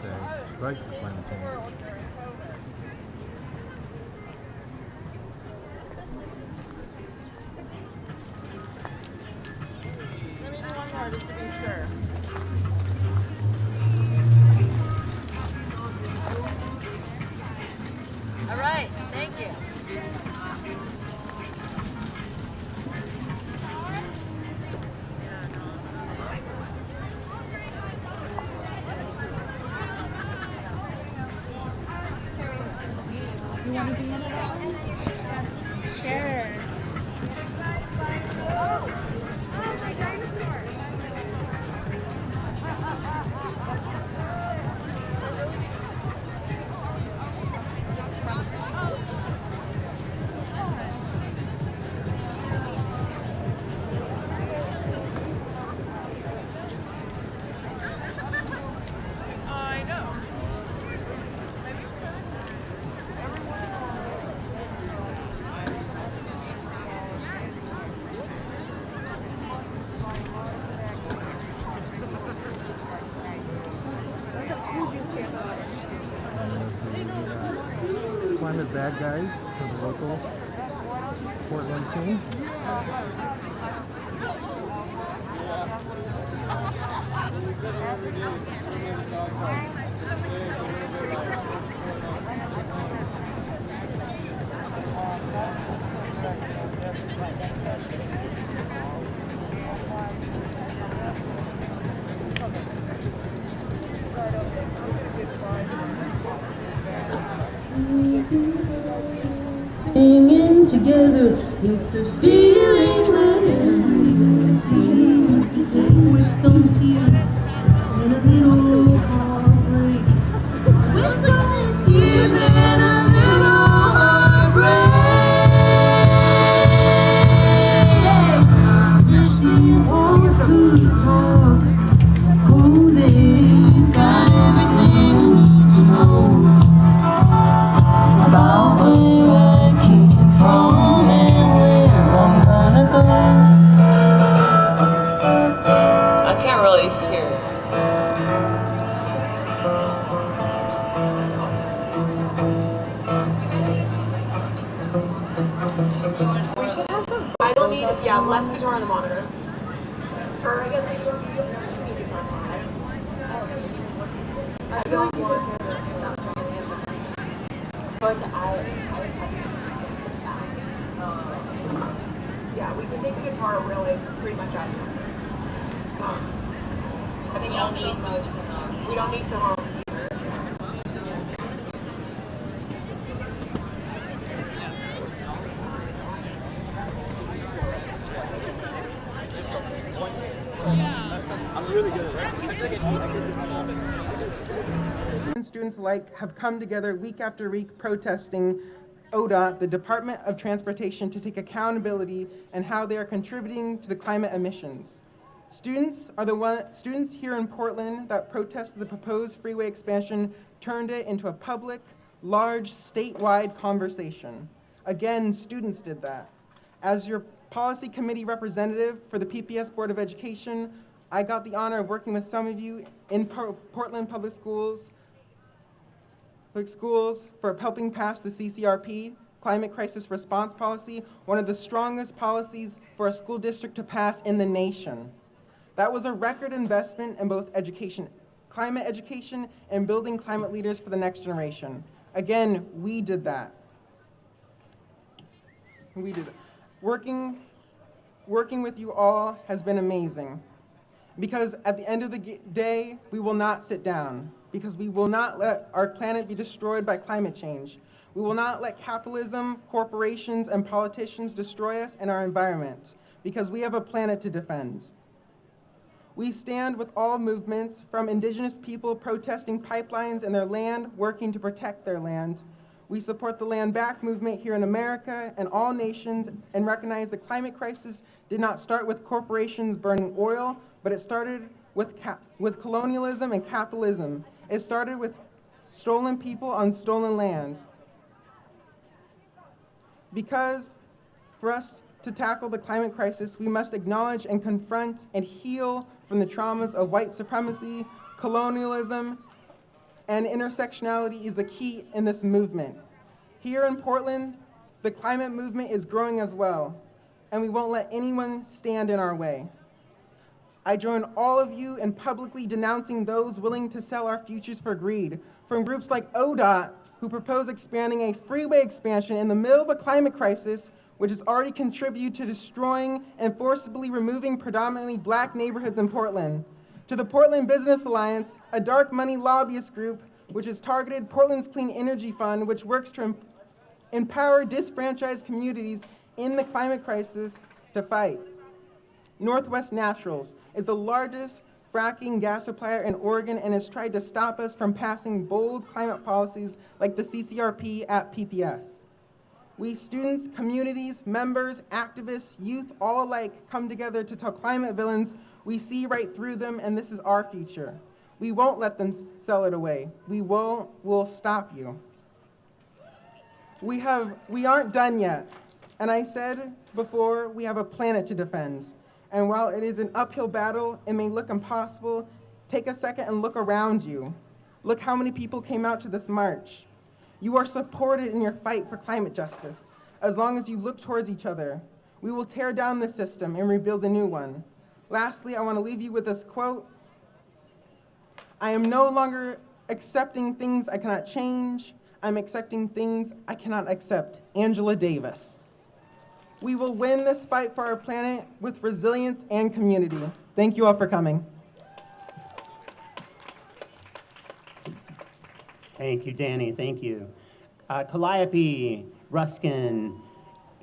strike for climate change. Let me do one more just to be sure. All right, thank you. You want to be in it all? Sure. I know. Climate bad guys for the local Portland scene. Singing together, it's a feeling that everyone seems to take with some tears and a little heartbreak. With some tears and a little heartbreak. She's always to talk. Oh, they've got everything I need to know about where I came from and where I'm gonna go. I can't really hear. We could have some. I don't need. Yeah, less guitar on the monitor. Or I guess maybe you don't need guitar on the monitor. I feel like more. But yeah, we can take the guitar really pretty much out. I think don't need motion. we don't need the Students alike have come together week after week protesting ODOT, the Department of Transportation, to take accountability and how they are contributing to the climate emissions. Students here in Portland that protested the proposed freeway expansion turned it into a public, large, statewide conversation. Again, students did that. As your policy committee representative for the PPS Board of Education, I got the honor of working with some of you in Portland Public Schools for helping pass the CCRP, Climate Crisis Response Policy, one of the strongest policies for a school district to pass in the nation. That was a record investment in both climate education, and building climate leaders for the next generation. Again, we did that. We did it. Working with you all has been amazing. Because at the end of the day, we will not sit down. Because we will not let our planet be destroyed by climate change. We will not let capitalism, corporations, and politicians destroy us and our environment. Because we have a planet to defend. We stand with all movements, from indigenous people protesting pipelines in their land, working to protect their land. We support the Land Back movement here in America and all nations, and recognize the climate crisis did not start with corporations burning oil, but it started with colonialism and capitalism. It started with stolen people on stolen land. Because for us to tackle the climate crisis, we must acknowledge and confront and heal from the traumas of white supremacy, colonialism, and intersectionality is the key in this movement. Here in Portland, the climate movement is growing as well, and we won't let anyone stand in our way. I join all of you in publicly denouncing those willing to sell our futures for greed, from groups like ODOT, who propose expanding a freeway expansion in the middle of a climate crisis, which has already contributed to destroying and forcibly removing predominantly Black neighborhoods in Portland, to the Portland Business Alliance, a dark money lobbyist group which has targeted Portland's Clean Energy Fund, which works to empower disfranchised communities in the climate crisis to fight. Northwest Naturals is the largest fracking gas supplier in Oregon and has tried to stop us from passing bold climate policies like the CCRP at PPS. We students, communities, members, activists, youth, all alike come together to tell climate villains we see right through them and this is our future. We won't let them sell it away. We'll stop you. We aren't done yet. And I said before, we have a planet to defend. And while it is an uphill battle, it may look impossible, take a second and look around you. Look how many people came out to this march. You are supported in your fight for climate justice. As long as you look towards each other, we will tear down the system and rebuild a new one. Lastly, I want to leave you with this quote. I am no longer accepting things I cannot change. I'm accepting things I cannot accept. Angela Davis. We will win this fight for our planet with resilience and community. Thank you all for coming. Thank you, Danny. Thank you. Calliope, Ruskin,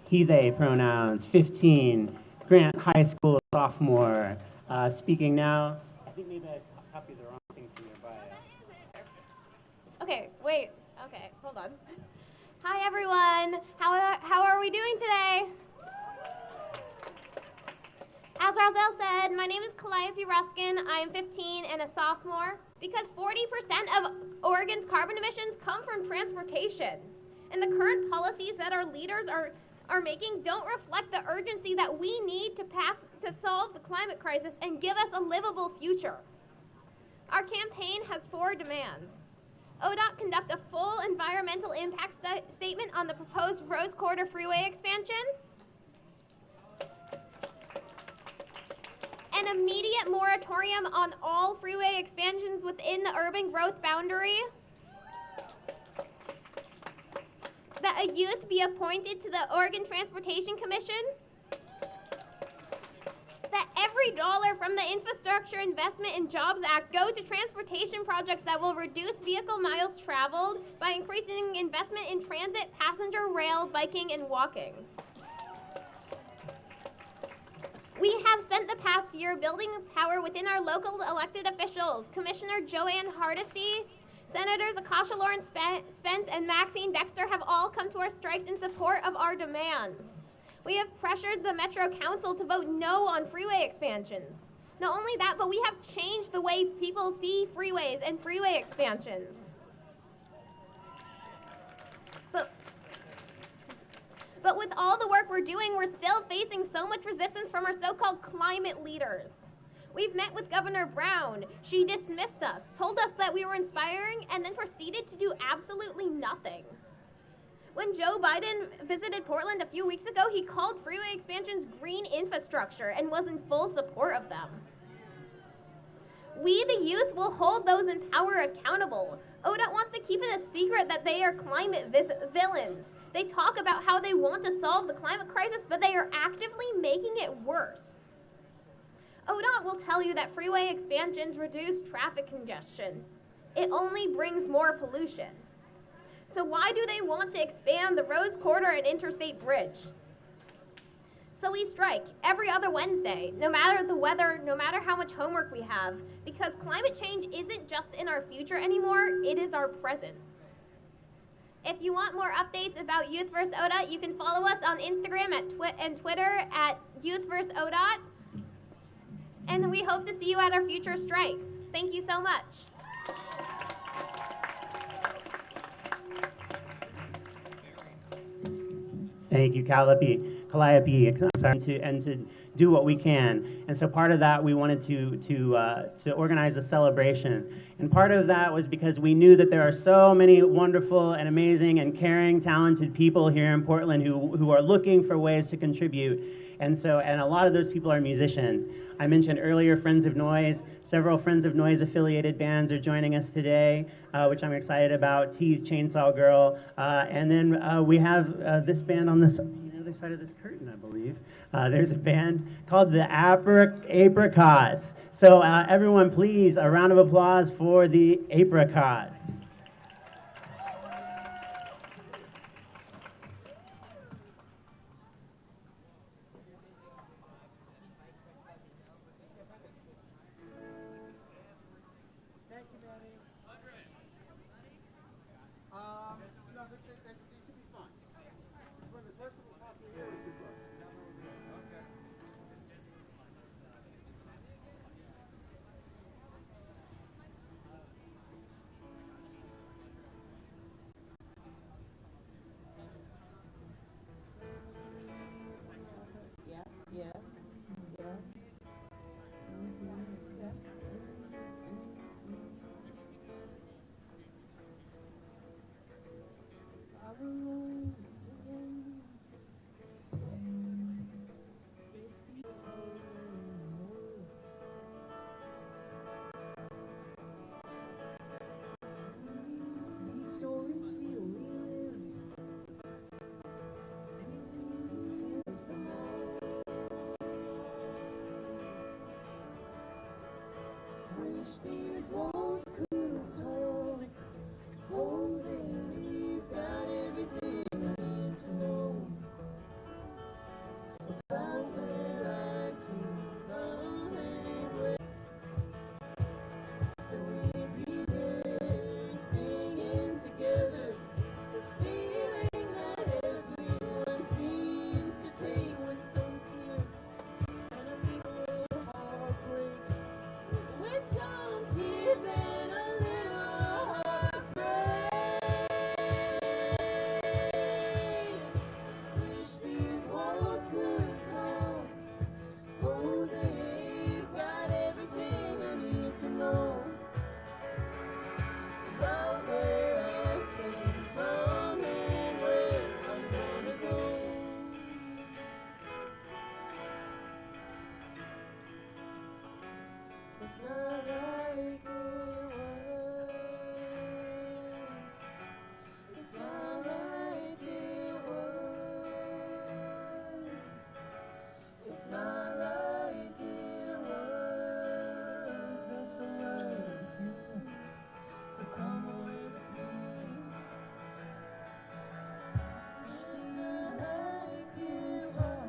he, they pronouns, 15, Grant High School sophomore. Speaking now. I think maybe I copied the wrong thing from your bio. Okay, wait. Okay, hold on. Hi, everyone. How are we doing today? As Roselle said, my name is Calliope Ruskin. I am 15 and a sophomore. Because 40% of Oregon's carbon emissions come from transportation. And the current policies that our leaders are making don't reflect the urgency that we need to solve the climate crisis and give us a livable future. Our campaign has 4 demands. ODOT conduct a full environmental impact statement on the proposed Rose Quarter Freeway expansion. An immediate moratorium on all freeway expansions within the urban growth boundary. That a youth be appointed to the Oregon Transportation Commission. That every dollar from the Infrastructure Investment and Jobs Act go to transportation projects that will reduce vehicle miles traveled by increasing investment in transit, passenger rail, biking, and walking. We have spent the past year building power within our local elected officials. Commissioner Joanne Hardesty, Senators Akasha Lawrence Spence, and Maxine Dexter have all come to our strikes in support of our demands. We have pressured the Metro Council to vote no on freeway expansions. Not only that, but we have changed the way people see freeways and freeway expansions. But with all the work we're doing, we're still facing so much resistance from our so-called climate leaders. We've met with Governor Brown. She dismissed us, told us that we were inspiring, and then proceeded to do absolutely nothing. When Joe Biden visited Portland a few weeks ago, he called freeway expansions green infrastructure and was in full support of them. We, the youth, will hold those in power accountable. ODOT wants to keep it a secret that they are climate villains. They talk about how they want to solve the climate crisis, but they are actively making it worse. ODOT will tell you that freeway expansions reduce traffic congestion. It only brings more pollution. So why do they want to expand the Rose Quarter and Interstate Bridge? So we strike every other Wednesday, no matter the weather, no matter how much homework we have, because climate change isn't just in our future anymore, it is our present. If you want more updates about Youth vs. ODOT, you can follow us on Instagram and Twitter at Youth vs. ODOT. And we hope to see you at our future strikes. Thank you so much. Thank you, Calliope. I'm sorry, and to do what we can. And so part of that, we wanted to organize a celebration. And part of that was because we knew that there are so many wonderful and amazing and caring, talented people here in Portland who are looking for ways to contribute. And a lot of those people are musicians. I mentioned earlier Friends of Noise. Several Friends of Noise affiliated bands are joining us today, which I'm excited about. Teeth, Chainsaw Girl. And then we have this band on the other side of this curtain, I believe. There's a band called the Apricots. So everyone, please, a round of applause for the Apricots. These walls could talk. Oh, they've got everything I need to know about where I came from and where we'd be there singing together, feeling that everyone seems to take with some tears and a little heartbreak. With some tears and a little heartbreak. Wish these walls could talk. Oh, they've got everything I need to know about where I came from and where I'm gonna go. It's not like it was. It's not like it was. It's not like it was. That's alright with you. So come away with me. It's not like it was.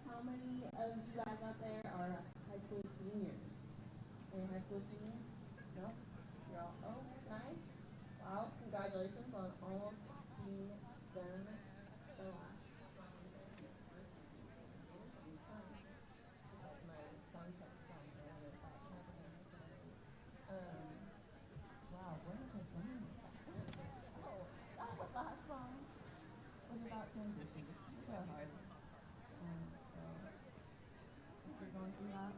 How many of you guys out there are high school seniors? Are you high school seniors? No? You're all, oh, nice. Wow, congratulations on almost being done the last. My son kept telling me earlier about wow, when was I done? Oh, that was last song. Was about transition. So hard. So if you're going through that,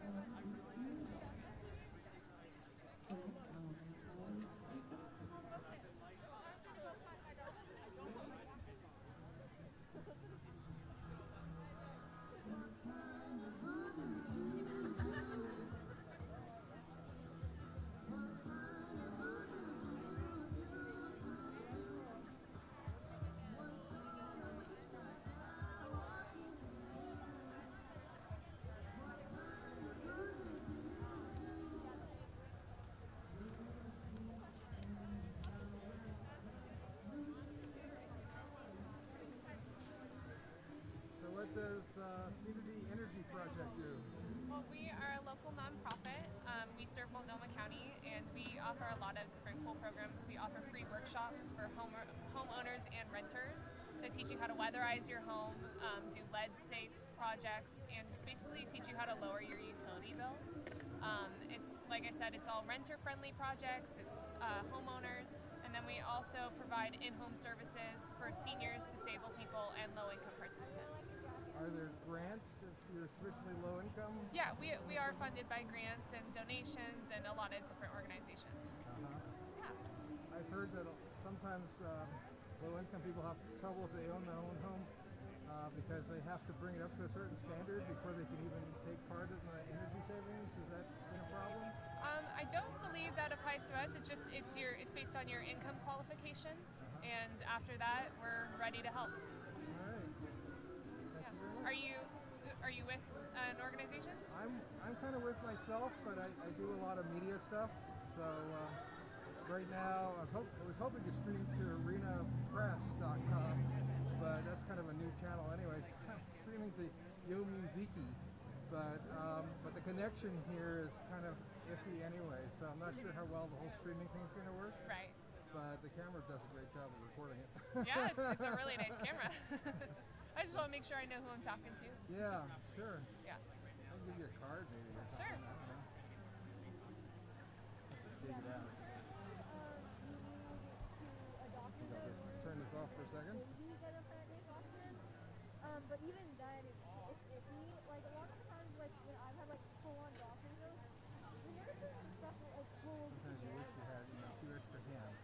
So what does Community Energy Project do? Well, we are a local nonprofit. We serve Multnomah County, and we offer a lot of different cool programs. We offer free workshops for homeowners and renters that teach you how to weatherize your home, do lead-safe projects, and just basically teach you how to lower your utility bills. It's, like I said, it's all renter-friendly projects, it's homeowners, and then we also provide in-home services for seniors, disabled people, and low-income participants. Are there grants if you're sufficiently low income? Yeah, we are funded by grants and donations and a lot of different organizations. Yeah. I've heard that sometimes low income people have trouble if they own their own home because they have to bring it up to a certain standard before they can even take part in the energy savings. Is that a problem? I don't believe that applies to us. It's based on your income qualification, and after that, we're ready to help. All right. Are you with an organization? I'm kind of with myself, but I do a lot of media stuff. So right now, I was hoping to stream to arenapress.com, but that's kind of a new channel anyways. I'm streaming to Yo Musiki, but the connection here is kind of iffy anyway, so I'm not sure how well the whole streaming thing's going to work. Right. But the camera does a great job of recording it. Yeah, it's a really nice camera. I just want to make sure I know who I'm talking to. Yeah, sure. Yeah. I'll give you a card maybe or something. Sure. I don't know. Dig it out. Just turn this off for a second. But even then, it's iffy. Like a lot of times, like when I've had like full-on doctor shows, we never see stuff like full. Sometimes you wish you had, 2 extra hands.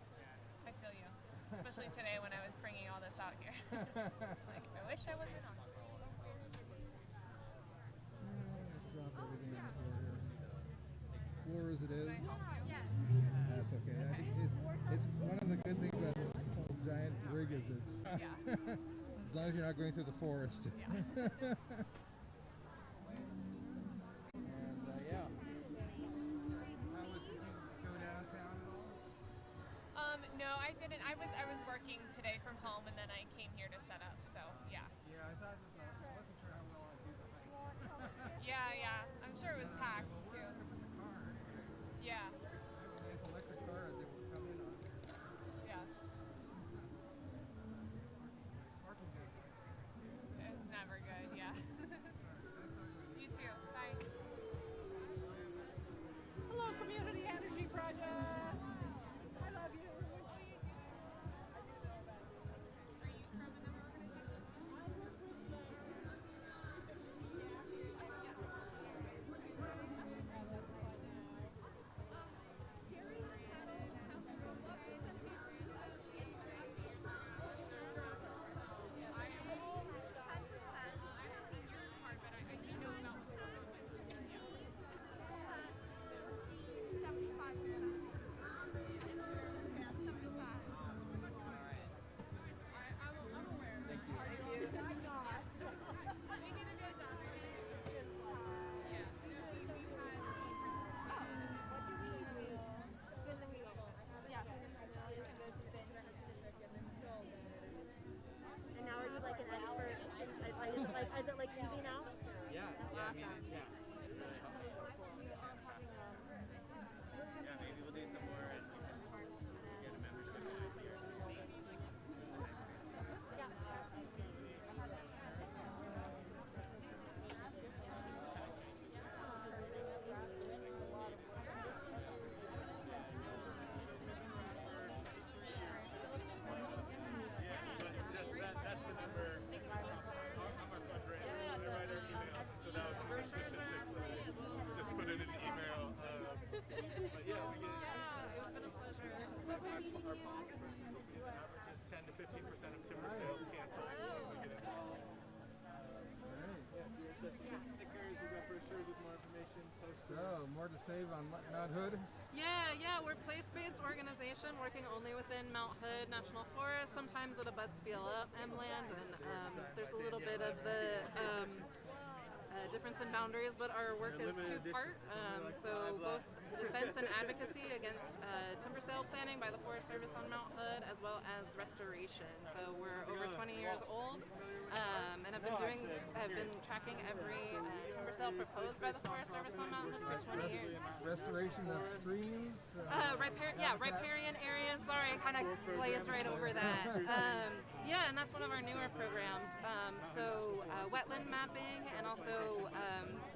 I feel you. Especially today when I was bringing all this out here. Like, I wish I wasn't on. Just drop everything on the floor here. Floor as it is. Yeah. That's okay. I think it's one of the good things about this whole giant rig is it's Yeah. as long as you're not going through the forest. Yeah. And yeah. Did you go downtown at all? No, I didn't. I was working today from home, and then I came here to set up. So yeah. Yeah, I thought that I wasn't sure how well I'd do the hike. Yeah. I'm sure it was packed too. From the car. Yeah. I have a nice electric car I was able to come in on. Yeah. Parking good. It's never good. Yeah. You too. Bye. Hello, Community Energy Project. I love you. Are you from another organization? more to save on Mount Hood? Yeah, we're a place-based organization working only within Mount Hood National Forest. Sometimes it abuts BLM land, and there's a little bit of the difference in boundaries, but our work is two-part. So both defense and advocacy against timber sale planning by the Forest Service on Mount Hood, as well as restoration. So we're over 20 years old, and I've been tracking every timber sale proposed by the Forest Service on Mount Hood for 20 years. Restoration of streams? Riparian areas. Sorry, I kind of glazed right over that. Yeah, and that's one of our newer programs. So wetland mapping and also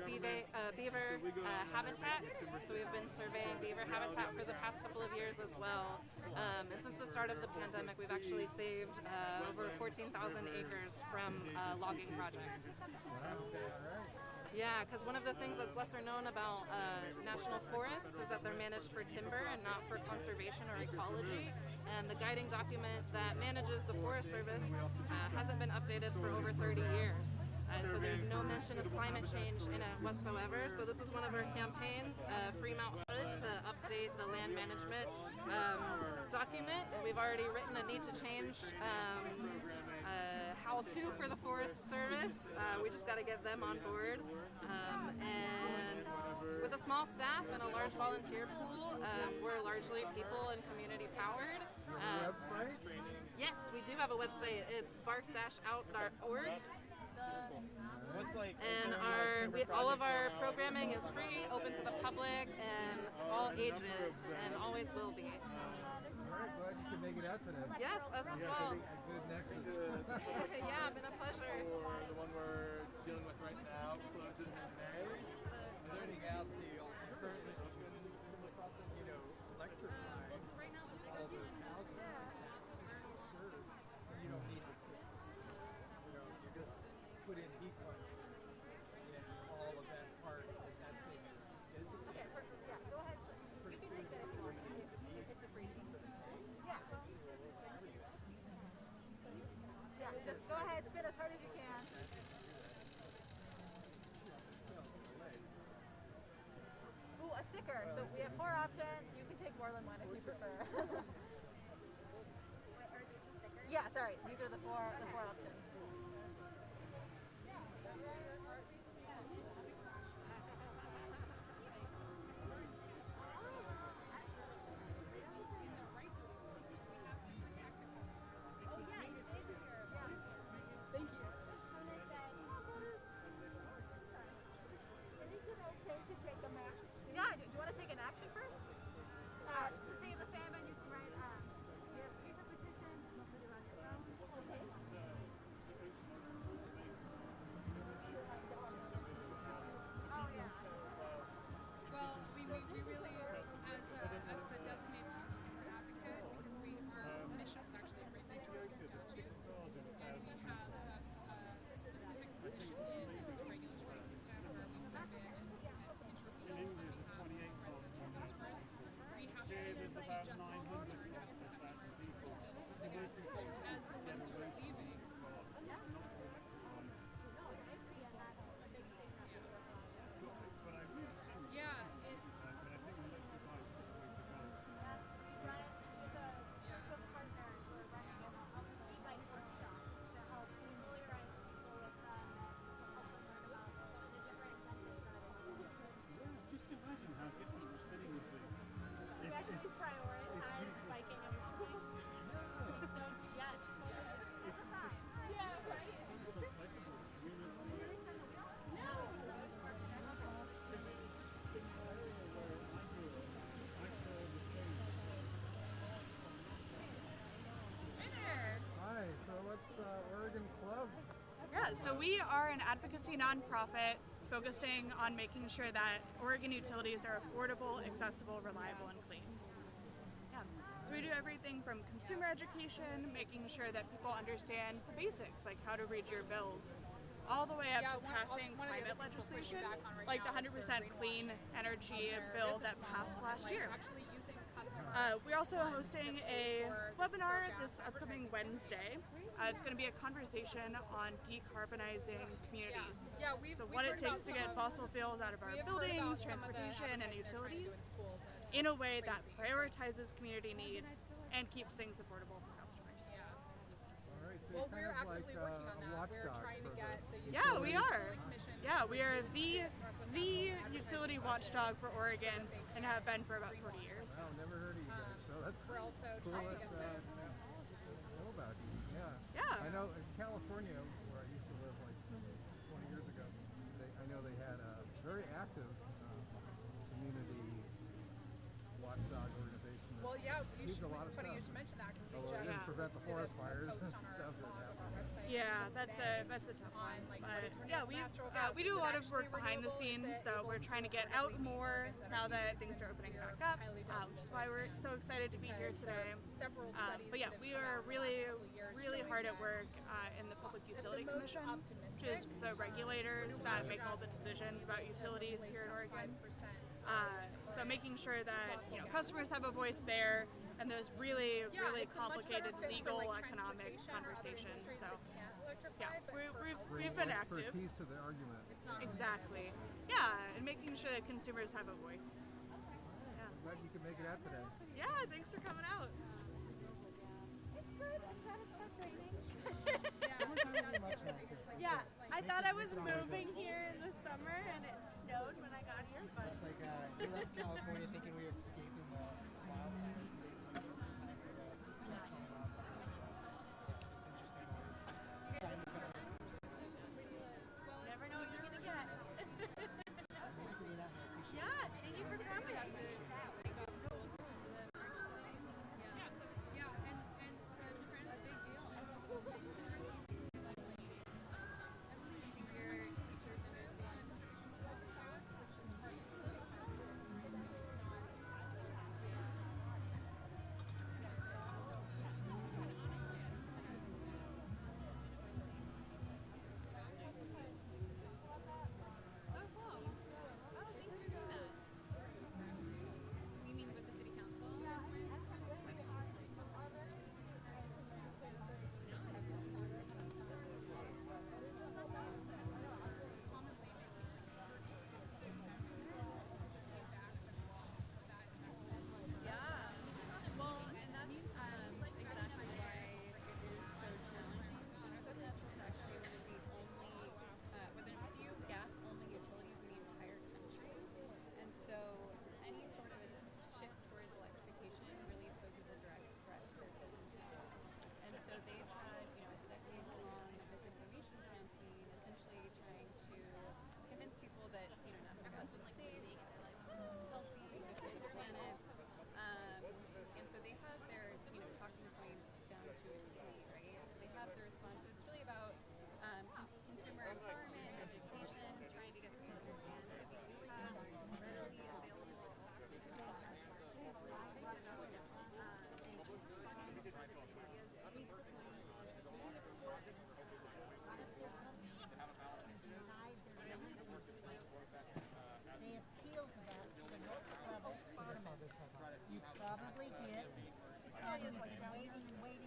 beaver habitat. So we've been surveying beaver habitat for the past couple of years as well. And since the start of the pandemic, we've actually saved over 14,000 acres from logging projects. Yeah, because one of the things that's lesser known about national forests is that they're managed for timber and not for conservation or ecology. And the guiding document that manages the Forest Service hasn't been updated for over 30 years. So there's no mention of climate change in it whatsoever. So this is one of our campaigns, Free Mount Hood, to update the land management document. We've already written a need to change how-to for the Forest Service. We just got to get them on board. And with a small staff and a large volunteer pool, we're largely people and community powered. Website? Yes, we do have a website. It's bark-out.org. And all of our programming is free, open to the public, and all ages, and always will be. All right, glad you could make it out today. Yes, us as well. A good nexus. Yeah, been a pleasure. The one we're dealing with right now closes in May. Learning out the alternative options, electrifying all those houses. It's just absurd. You don't need the system. You just put in heat pumps in all of that part, and that thing is designated. Go ahead. Pretty soon we're going to need the need for the tank. Yeah, just go ahead, spin as hard as you can. Ooh, a sticker. So we have 4 options. You can take more than one if you prefer. Yeah, sorry. These are the four options. Yeah, do you want to take an action first? To save the salmon, you can write your piece of petition. Okay. Oh yeah. Well, we really, as the designated consumer advocate, because our mission is actually right next to the statute, and we have a specific position in the regulatory system where we step in and intervene on behalf of residential customers. We have to be just as concerned about the customers who are still holding us as the ones who are leaving. Yeah, Just imagine how different the city would be. We actually prioritize biking and walking. So yes. Yeah, right. Hi, so what's Oregon Club? Yeah, so we are an advocacy nonprofit focusing on making sure that Oregon utilities are affordable, accessible, reliable, and clean. Yeah. So we do everything from consumer education, making sure that people understand the basics, like how to read your bills, all the way up to passing climate legislation, like the 100% clean energy bill that passed last year. Actually using customers We're also hosting a webinar this upcoming Wednesday. It's going to be a conversation on decarbonizing communities. So what it takes to get fossil fuels out of our buildings, transportation, and utilities in a way that prioritizes community needs and keeps things affordable for customers. All right, so you're kind of like a watchdog for the Yeah, we are. Yeah, we are the utility watchdog for Oregon and have been for about 40 years. Wow, never heard of you guys. So that's cool that know about you. Yeah. I know in California, where I used to live like 20 years ago, I know they had a very active community watchdog organization. Well, yeah, achieved a lot of funny stuff. you should mention that because we Although it just didn't prevent the forest fires and post on stuff that happened. Yeah, that's a tough one. But yeah, we do a lot of work behind the scenes, so we're trying to get out more now that things are opening back up, which is why we're so excited to be here today. But yeah, we are really hard at work in the Public Utility Commission, which is the regulators that make all the decisions about utilities here in Oregon. So making sure that customers have a voice there, and there's really complicated legal, economic conversations. So yeah, we've been active. Expertise to the argument. Exactly. Yeah, and making sure that consumers have a voice. Yeah. Glad you could make it out today. Yeah, thanks for coming out. It's good. I'm glad it stopped raining. Summertime would be much nicer. Yeah, I thought I was moving here in the summer and it snowed when I got here, but It's like we left California thinking we were escaping the wildfires. It's time for the California wildfires. It's interesting always. never know what you're gonna get. Yeah, thank you for coming.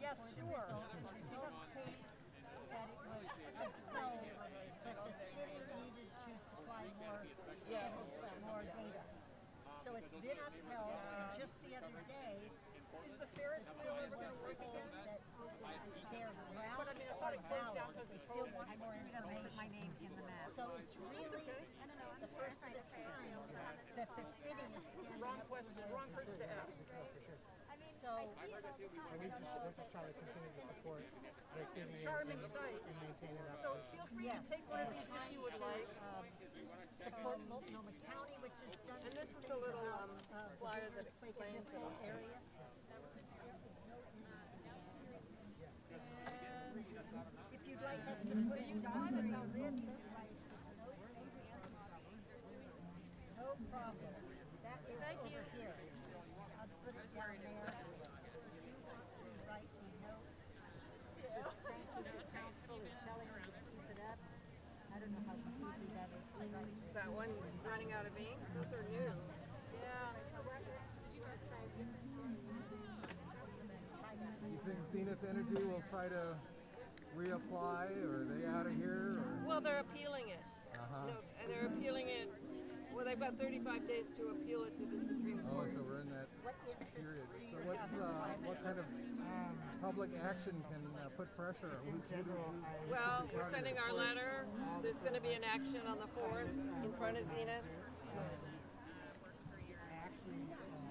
Yes, sure. The results came that it was a no, but the city needed to supply more data. So it's been upheld, and just the other day, the Ferris City was told that their routes are valid. They still want more information. My name in the map. So it's really the first of its kind that the city is standing up to the wrong person to ask. So we're just trying to continue to support the city and maintain it. So feel free to take one of these if you would like. Support Multnomah County, which is done. And this is a little flyer that explains this whole area. If you'd like us to put you down where you live, no problem. That is over here. I'll put it down there. To write a note. Just thank you to council and telling them to keep it up. I don't know how easy that is to write. Is that one running out of ink? Those are new. Yeah. You think Zenith Energy will try to reapply, or are they out of here? Or? Well, they're appealing it. Uh-huh. No, they're appealing it. Well, they've got 35 days to appeal it to the Supreme Oh, Court. so we're in that period. So what kind of public action can put pressure? Well, we're sending our letter. There's going to be an action on the 4th in front of Zenith,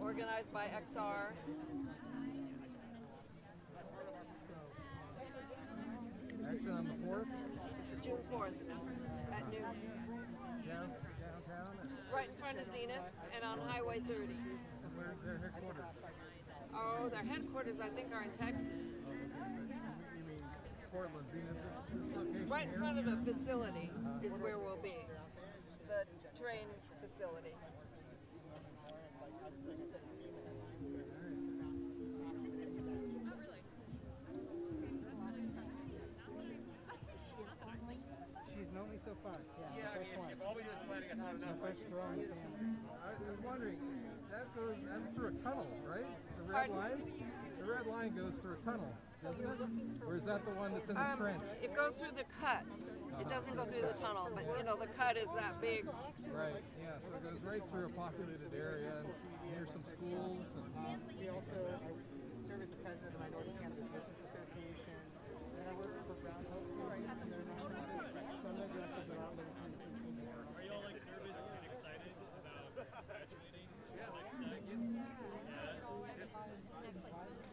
organized by XR. Action on the 4th? June 4th at noon. Downtown? Right in front of Zenith and on Highway 30. Where's their headquarters? Oh, their headquarters, I think, are in Texas. You mean Portland, Zenith, this location Right in here? front of the facility is where we'll be. The train facility. She's known me so far. Yeah, I mean, if all we do is planning, it's not enough. First throwing the families. I was wondering, that's through a tunnel, right? The red Pardon? line? The red line goes through a tunnel, doesn't it? Or is that the one that's in the trench? It goes through the cut. It doesn't go through the tunnel, but you know, the cut is that big. Right, yeah, so it goes right through a populated area and near some schools. And We also serve as the president of the Minority Cannabis Business Association, and I work for Brown Oak Source, and they're nonprofit. So I'm the director of the Brown Oak Cannabis Business. Are y'all like nervous and excited about graduating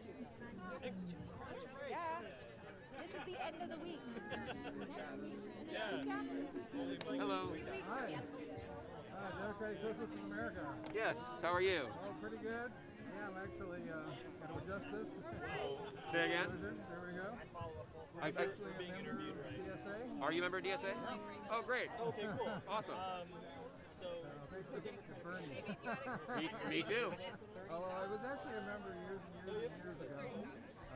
next steps? Next 2 months, right? Yeah. This is the end of the week. Hello. Hi. Democratic Socialists of America. Yes, how are you? Oh, pretty good. Yeah, I'm actually going to adjust this. Say again? There we go. We're being interviewed, right? DSA. Are you a member of DSA? Oh, great. Okay, cool. Awesome. So, Bernie. Me too. Although I was actually a member years and years ago.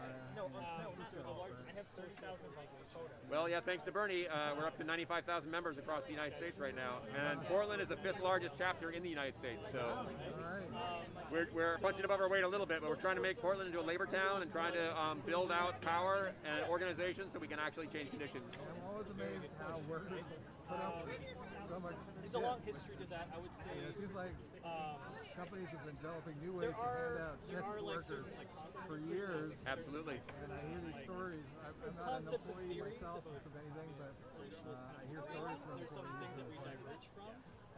I have 30,000 photos. Well, yeah, thanks to Bernie, we're up to 95,000 members across the United States right now. And Portland is the 5th largest chapter in the United States. So we're punching above our weight a little bit, but we're trying to make Portland into a labor town and trying to build out power and organization so we can actually change conditions. I'm always amazed how workers put up with so much. There's a long history to that, I would say. Yeah, it seems like companies have been developing new ways to hand out checks to workers for years. Absolutely. And I hear these stories. I'm not an employee myself of anything, but I hear stories from there's some things that we employees. diverge from.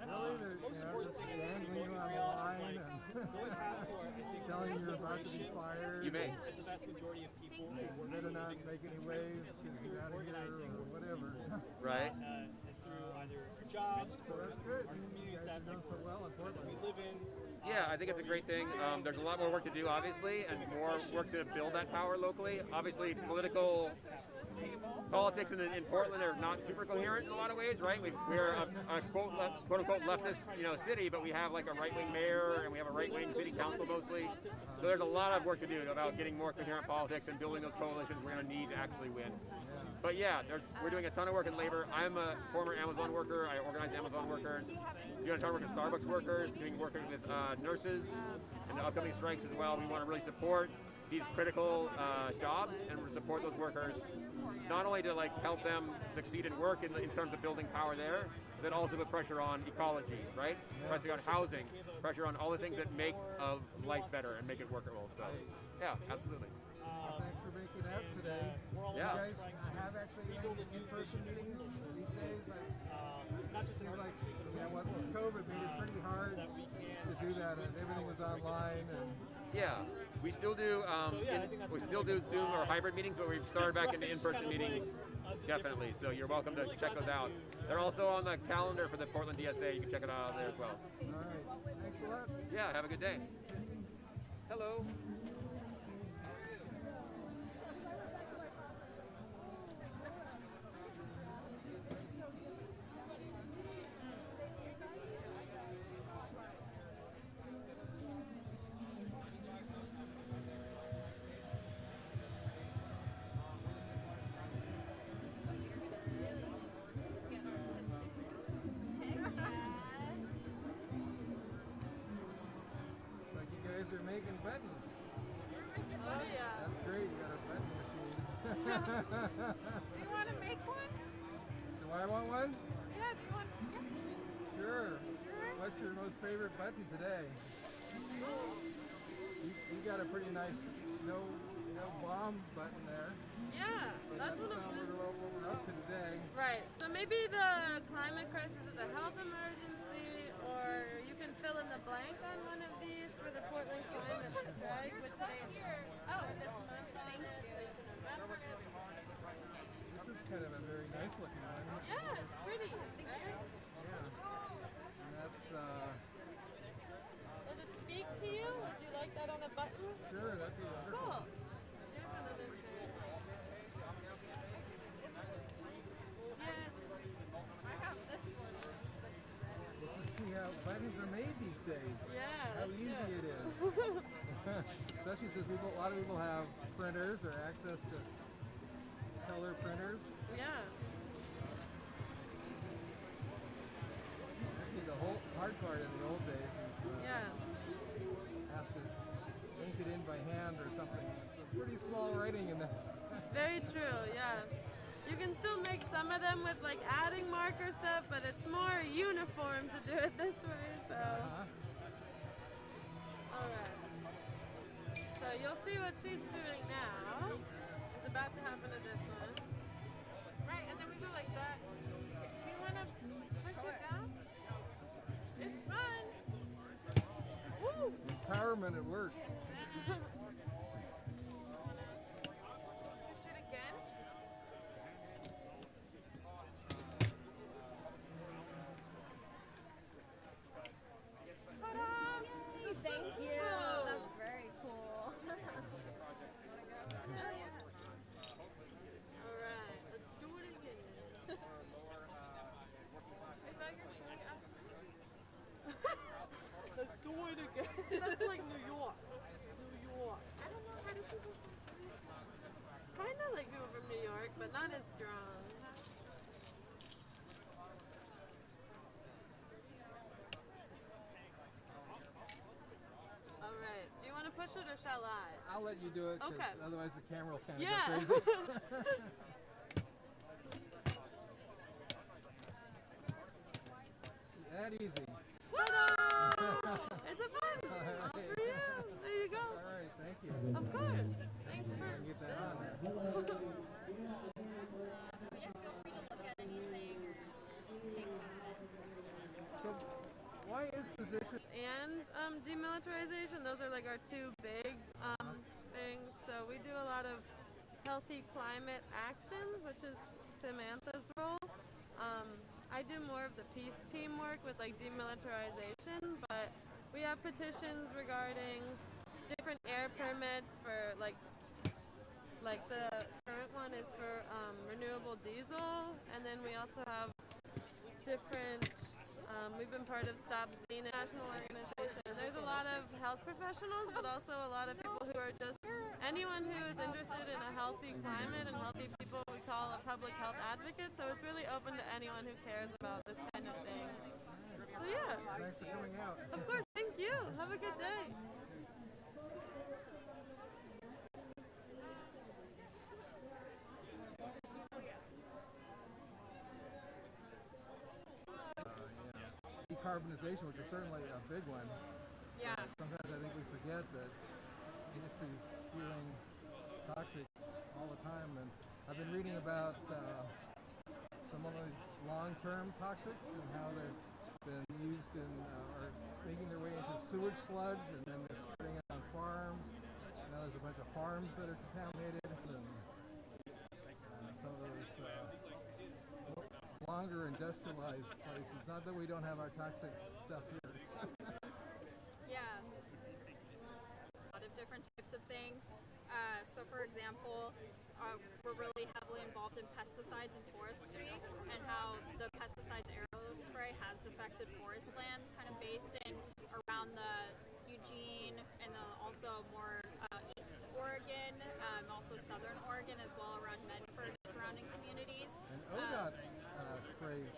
Really, just dangling you on the line and telling you you're about to be fired. You may. As the vast majority of people, You better not make any waves because you're out of here or whatever. Right. and through either our jobs or That's good. our communities You guys that are doing so well in Portland. we live in. Yeah, I think it's a great thing. There's a lot more work to do, obviously, and more work to build that power locally. Obviously, politics in Portland are not super coherent in a lot of ways, right? We're a quote unquote leftist, city, but we have like a right-wing mayor and we have a right-wing city council mostly. So there's a lot of work to do about getting more coherent politics and building those coalitions we're going to need to actually win. But yeah, we're doing a ton of work in labor. I'm a former Amazon worker. I organize Amazon workers. Doing a ton of work with Starbucks workers, doing work with nurses and the upcoming strikes as well. We want to really support these critical jobs and support those workers, not only to help them succeed in work in terms of building power there, but then also put pressure on ecology, right? Pressure on housing, pressure on all the things that make life better and make it workable. So, yeah, absolutely. Thanks for making it out today. Yeah. You guys have actually in-person meetings these days? Seems like what COVID made it pretty hard to do that, and everything was online. And yeah, we still do Zoom or hybrid meetings, but we've started back into in-person meetings, definitely. So you're welcome to check those out. They're also on the calendar for the Portland DSA. You can check it out there as well. all right, thanks a lot. Yeah, have a good day. Hello. Like you guys are making buttons. Do you want to make one? Do I want one? Yeah, do you want? Yeah. Sure. What's your most favorite button today? You got a pretty nice no bomb button there. Yeah, But that's one of not what we're up to today. Right. So maybe the climate crisis is a health emergency, or you can fill in the blank on one of these for the Portland climate strike with today's this month on it, so you can remember it. This is kind of a very nice looking one. Yeah, it's pretty. Right? Yeah. And that's Does it speak to you? Would you like that on a button? sure, that'd be wonderful. Cool. Here's another thing. Yeah. I have this one. Let's just see how buttons are made these days. Yeah. How easy it is. Especially since a lot of people have printers or access to color printers. Yeah. That'd be the whole hard part in the old days. Is, Yeah. have to ink it in by hand or something. It's a pretty small writing in the. Very true, yeah. You can still make some of them with like adding marker stuff, but it's more uniform to do it this way, so. Alright. So you'll see what she's doing now. It's about to happen to this one. Right, and then we go like that. Do you want to push it down? It's fun. Woo! Empowerment at work. Push it again. Yay, thank you. That's very cool. Alright, let's do it again. Is that your thing? Let's do it again. That's like New York. New York. I don't know how to do this. Kind of like people from New York, but not as strong. All right. Do you want to push it or shall I? I'll let you do it. 'Cause Okay. Otherwise, the camera will kind of Yeah. go crazy. That easy. Ta-da! It's a fun. All All right. for you. There you go. All right, thank you. Of course. Thanks for. Get that on there. So, why is position? And demilitarization. Those are like our two big things. So we do a lot of healthy climate actions, which is Samantha's role. I do more of the peace team work with like demilitarization, but we have petitions regarding different air permits for like the current one is for renewable diesel, and then we also have different. We've been part of Stop Zenith national organization. And there's a lot of health professionals, but also a lot of people who are just anyone who is interested in a healthy climate and healthy people we call a public health advocate. So it's really open to anyone who cares about this kind of thing. So yeah. Thanks for coming out. Of course, thank you. Have a good day. Decarbonization, which is certainly a big one. Yeah. Sometimes I think we forget that industry is spewing toxics all the time, and I've been reading about some of these long-term toxics and how they've been used in or making their way into sewage sludge, and then they're spreading it on farms. Now there's a bunch of farms that are contaminated, and some of those longer industrialized places. Not that we don't have our toxic stuff here. Yeah. A lot of different types of things. So for example, we're really heavily involved in pesticides and forestry, and how the pesticides aerospray has affected forest lands, kind of based in around the Eugene and also more East Oregon, also Southern Oregon, as well around Medford and surrounding communities. And ODOT sprays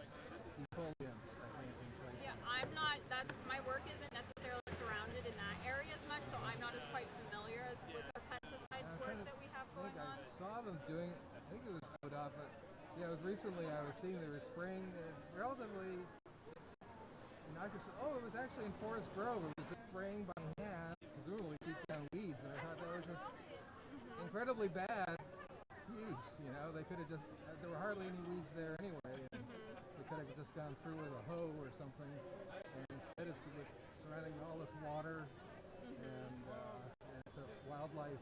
defoliants, I think, in places. Yeah, I'm not, my work isn't necessarily surrounded in that area as much, so I'm not as quite familiar as with the pesticides work that we have going on. I saw them doing think it was ODOT, but yeah, it was recently I was seeing they were spraying relatively innocuous. Oh, it was actually in Forest Grove. It was spraying by hand, presumably keep down weeds, and I thought that was just incredibly bad use. You know, they could have just, there were hardly any weeds there anyway, and they could have just gone through with a hoe or something, and instead it's surrounding all this water, and it's a wildlife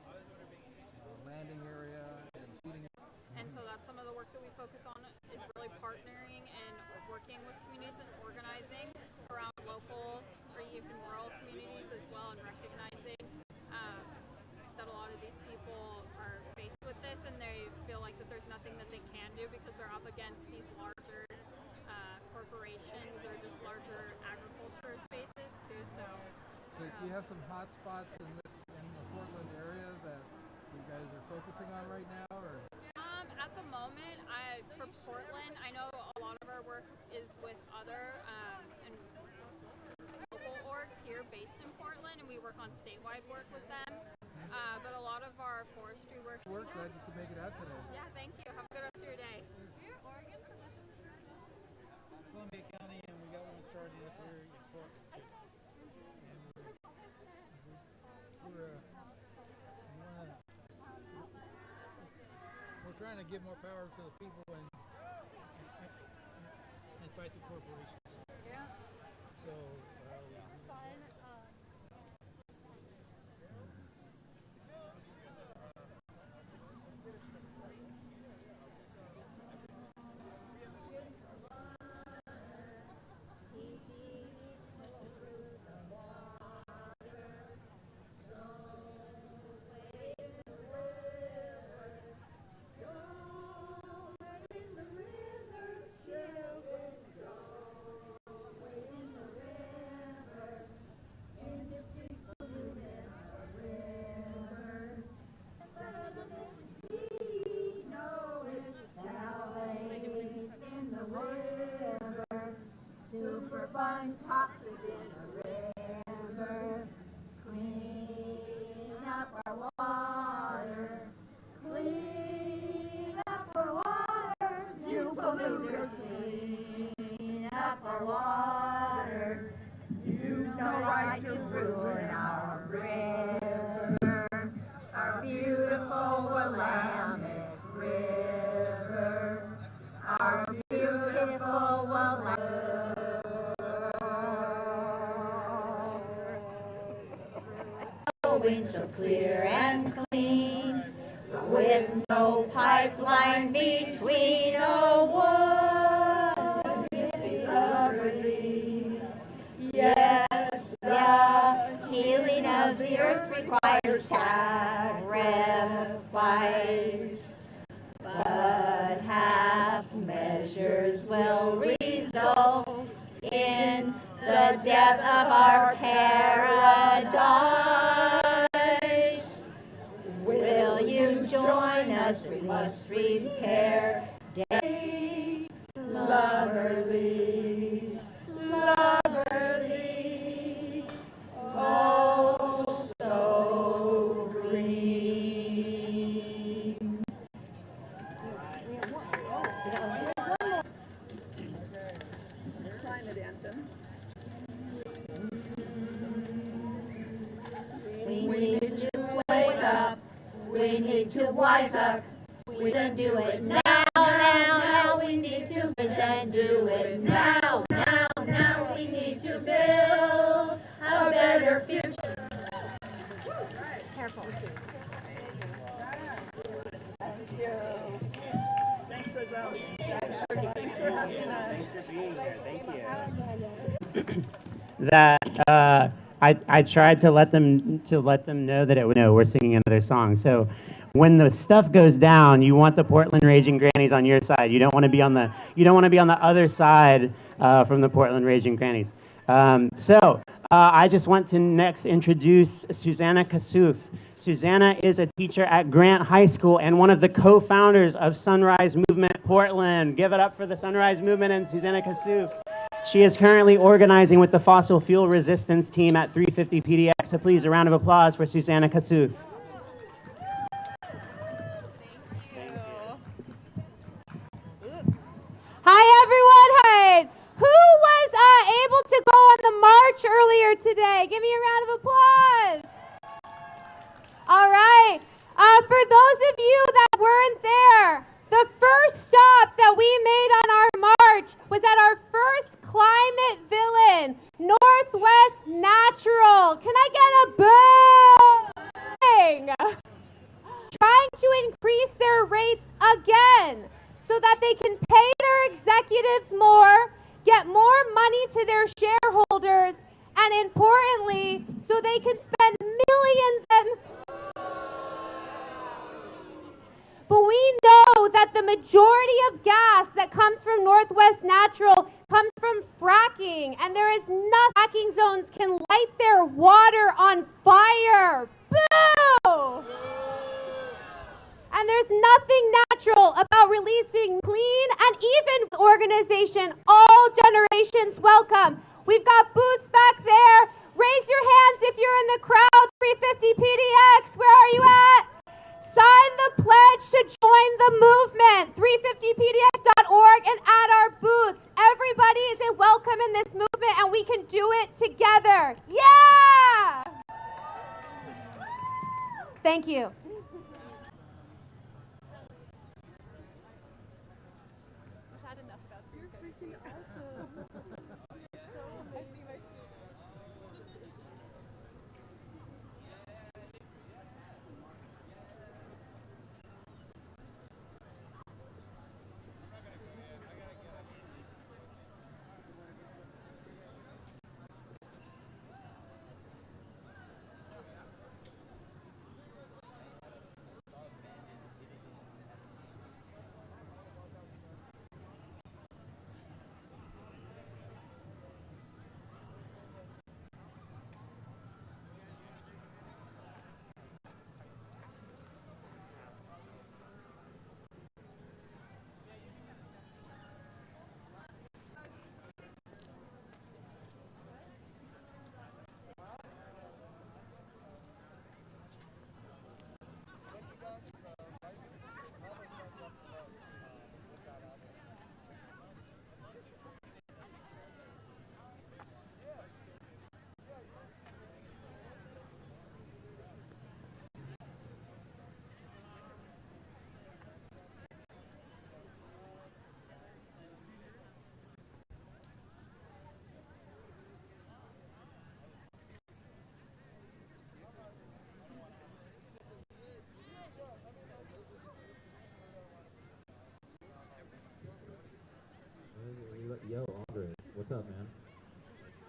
landing area and feeding. And so that's some of the work that we focus on is really partnering and working with communities and organizing around local or even rural communities as well, and recognizing that a lot of these people are faced with this and they feel like that there's nothing that they can do because they're up against these larger corporations or just larger agriculture spaces too. So do you have some hot spots in the Portland area that you guys are focusing on right now, or? At the moment, for Portland, I know a lot of our work is with other and local orgs here based in Portland, and we work on statewide work with them. But a lot of our forestry work. Glad you could make it out today. Yeah, thank you. Have a good rest of your day. Columbia County, and we got one started up here in Portland too. We're trying to give more power to the people and fight the corporations. Yeah. So. Superfund toxic in a river, clean up our water, clean up our water, you polluters, clean up our water, you've no right to ruin our river, our beautiful Willamette River, our beautiful Willamette. So clear and clean, with no pipeline between. Oh, wouldn't it be lovely? Yes, the healing of the earth requires sacrifice, but half measures will result in the death of our paradise. Will you join us? We must repair day loverly, loverly, oh so green. Climate anthem. We need to wake up. We need to wise up. We can do it now, now. We need to rise and do it now, now. We need to build a better future. Careful. Thank you. Thanks for having us. Thanks for being here. Thank you. That I tried to let them know that we're singing another song. So when the stuff goes down, you want the Portland Raging Grannies on your side. You don't want to be on the other side from the Portland Raging Grannies. I just want to next introduce Susanna Kassouf. Susanna is a teacher at Grant High School and one of the co-founders of Sunrise Movement Portland. Give it up for the Sunrise Movement and Susanna Kassouf. She is currently organizing with the fossil fuel resistance team at 350 PDX. So please, a round of applause for Susanna Kassouf. Hi, everyone. Hi. Who was able to go on the march earlier today? Give me a round of applause. All right. For those of you that weren't there, the first stop that we made on our march was at our first climate villain, Northwest Natural. Can I get a boo? Trying to increase their rates again so that they can pay their executives more, get more money to their shareholders, and importantly, so they can spend millions and... But we know that the majority of gas that comes from Northwest Natural comes from fracking, and there is nothing fracking zones can light their water on fire. Boo! And there's nothing natural about releasing clean and even organization. All generations welcome. We've got booths back there. Raise your hands if you're in the crowd. 350 PDX, where are you at? Sign the pledge to join the movement. 350pdx.org and at our booths. Everybody is welcome in this movement and we can do it together. Yeah! Thank you. Yo, Andre, what's up, man?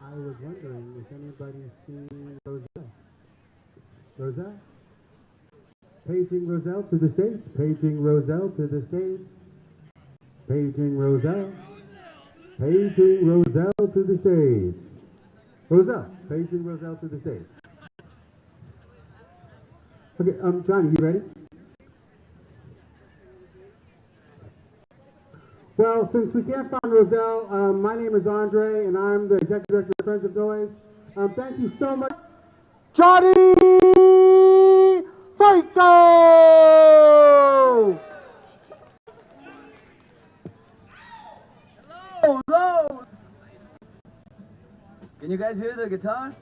I was wondering if anybody's seen Roselle. Roselle? Paging Roselle to the stage. Paging Roselle to the stage. Paging Roselle. Paging Roselle to the stage. Roselle. Paging Roselle to the stage. Okay, Johnny, you ready? Well, since we can't find Roselle, my name is Andre, and I'm the Executive Director of Friends of Noise. Thank you so much. Johnny Franco! Hello, hello! Can you guys hear the guitar?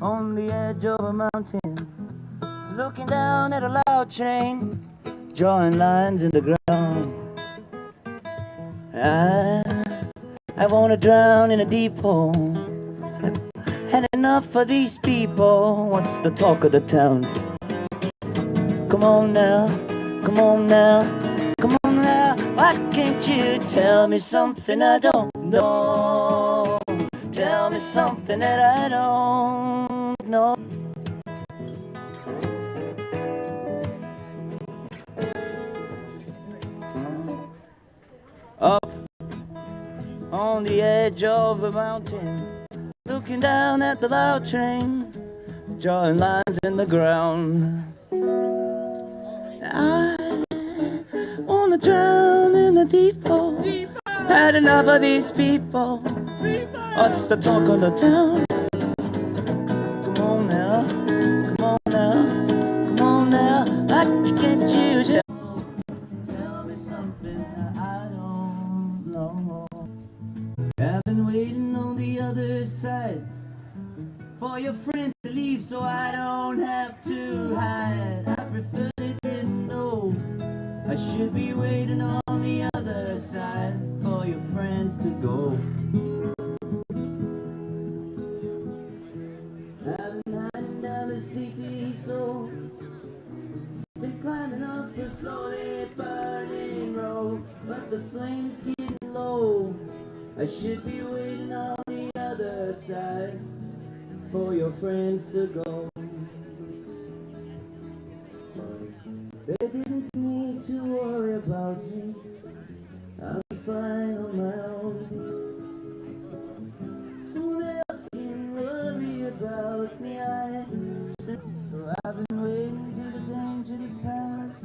On the edge of a mountain, looking down at a loud train, drawing lines in the ground. I wanna drown in a deep hole. Had enough for these people. What's the talk of the town? Come on now, come on now, come on now. Why can't you tell me something I don't know? Tell me something that I don't know. Up on the edge of a mountain, looking down at the loud train, drawing lines in the ground. I wanna drown in a depot. Had enough of these people. What's the talk of the town? Come on now, come on now, come on now. I can't you tell me something that I don't know. I've been waiting on the other side for your friends to leave so I don't have to hide. I prefer they didn't know. I should be waiting on the other side for your friends to go. I've been hiding down the sleepy soul, been climbing up the slowly burning road, but the flame's getting low. I should be waiting on the other side for your friends to go. They didn't need to worry about me, I'll be fine on my own. Someone else can worry about me, so I've been waiting till the danger to pass.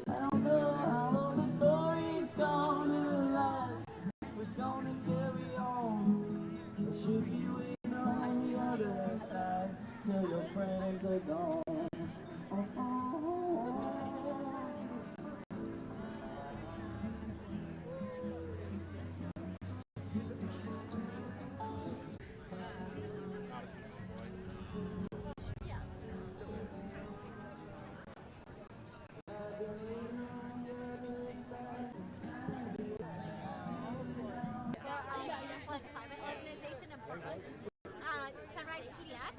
I don't know how long the story's gonna last. We're gonna carry on. I should be waiting on the other side till your friends are gone. Climate organization in Portland. Sunrise PDF.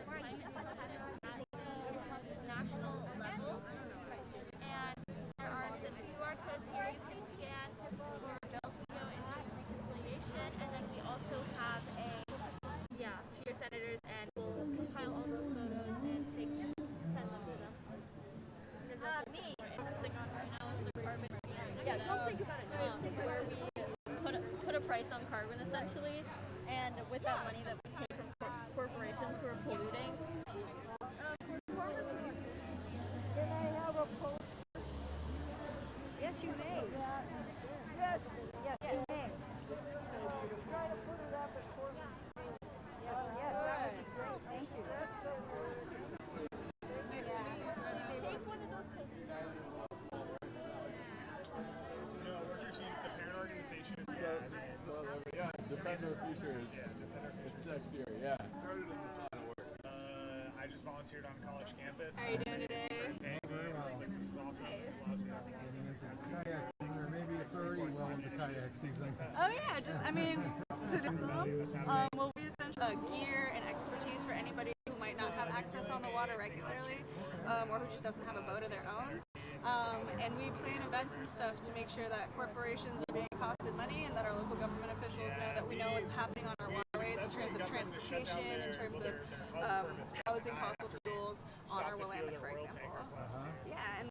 We're a youth at the national level. And there are some QR codes here you can scan for bills to go into reconciliation. And then we also have a, to your senators, and we'll compile all those photos and send them to them. There's also me focusing on right now is the carbon don't think about it. Where we put a price on carbon essentially, and with that money that we take from corporations who are polluting. Can I have a poster? Yes, you may. Yes, you may. This is so beautiful. Try to put it up at Corbin Street. Yes, that would be great. Thank you. That's so take one of those posters. We're usually the parent organization is Defend Our Future is it's sexier, yeah. Started in this line of work. I just volunteered on a college campus. How are you doing today? I was like, this is awesome. It allows me to Kayak season, or maybe it's already well into kayak season. Oh yeah, just to do some. Well, we essentially gear and expertise for anybody who might not have access on the water regularly, or who just doesn't have a boat of their own. And we plan events and stuff to make sure that corporations are being costed money and that our local government officials know that we know what's happening on our waterways in terms of transportation, in terms of housing fossil fuels on our Willamette, for example. Yeah, and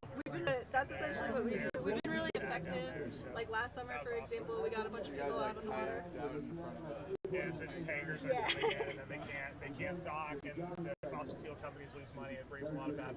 that's essentially what we do. We've been really effective. Like last summer, for example, we got a bunch of people out on the water. Yeah, so these hangars are coming in, and then they can't dock, and the fossil fuel companies lose money. It brings a lot of bad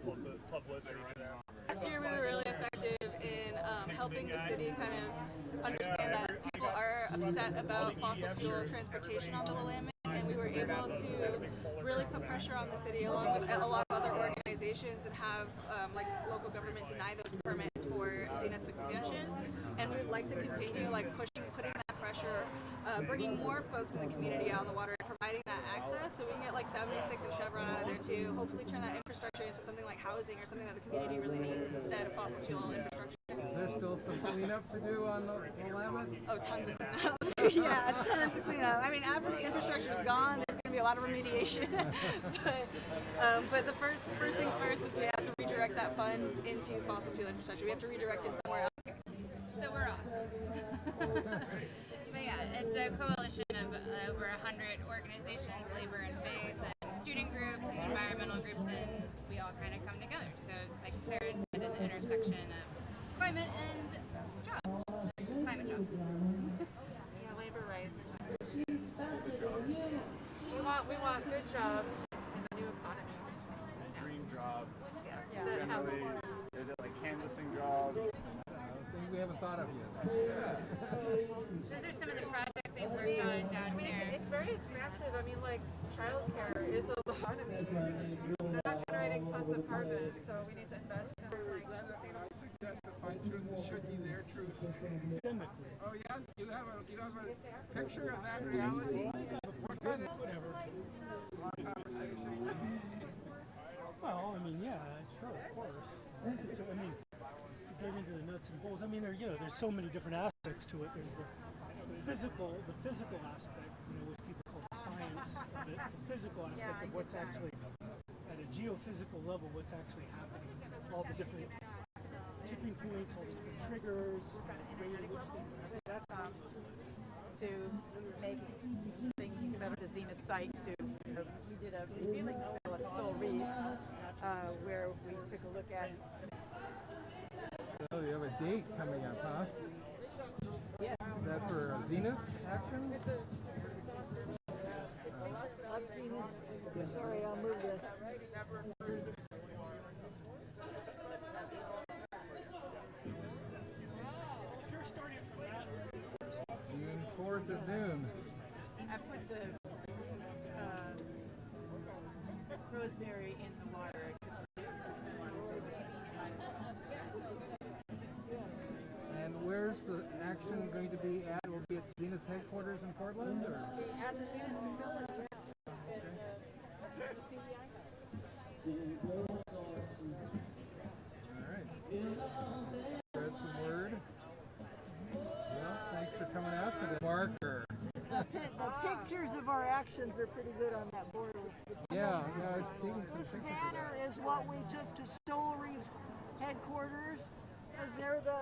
publicity to them. Last year, we were really effective in helping the city kind of understand that people are upset about fossil fuel transportation on the Willamette, and we were able to really put pressure on the city along with a lot of other organizations and have like local government deny those permits for Zenith's expansion. And we'd like to continue like putting that pressure, bringing more folks in the community out on the water and providing that access so we can get like 76 and Chevron out of there too. Hopefully turn that infrastructure into something like housing or something that the community really needs instead of fossil fuel infrastructure. Is there still some cleanup to do on the Willamette? Oh, tons of cleanup. Yeah, tons of cleanup. I mean, after the infrastructure is gone, there's going to be a lot of remediation. but the first things first is we have to redirect that funds into fossil fuel infrastructure. We have to redirect it somewhere else. So we're awesome. But yeah, it's a coalition of over 100 organizations, labor and faith, and student groups and environmental groups, and we all kind of come together. So like Sarah said, at the intersection of climate and jobs. Climate jobs. Yeah, labor rights. We want good jobs in the new economy. Dream jobs. Yeah. Generally, is it like canvassing jobs? I think we we haven't thought of yet. Those are some of the projects we've worked on down here. It's very expensive. I mean, like, childcare is a lot. They're not generating tons of carbon, so we need to invest in, like, should be their truth. Oh yeah, you have a picture of that reality. What kind of conversation? Well, I mean, yeah, sure, of course. I mean, to get into the nuts and bolts. I mean, there's so many different aspects to it. There's the physical aspect, which people call the science of it. The physical aspect of what's actually at a geophysical level, what's actually happening. All the different tipping points, all the different triggers, the way in which things happen. That's to make things better. The Zenith site we did a revealing spill at Stoll Reef where we took a look at. So you have a date coming up, huh? Yes. Is that for Zenith action? It's a sorry, I'll move this. If you're starting from that, June 4th at noon. I put the rosemary in the water. And where's the action going to be at? Will it be at Zenith headquarters in Portland? Or? At the Zenith facility, at the CEI. Alright. Spread some word. Well, thanks for coming out today. Marker. The pictures of our actions are pretty good on that board. Yeah, I was taking some This pictures of banner that. is what we took to Stoll Reef's headquarters, because they're the,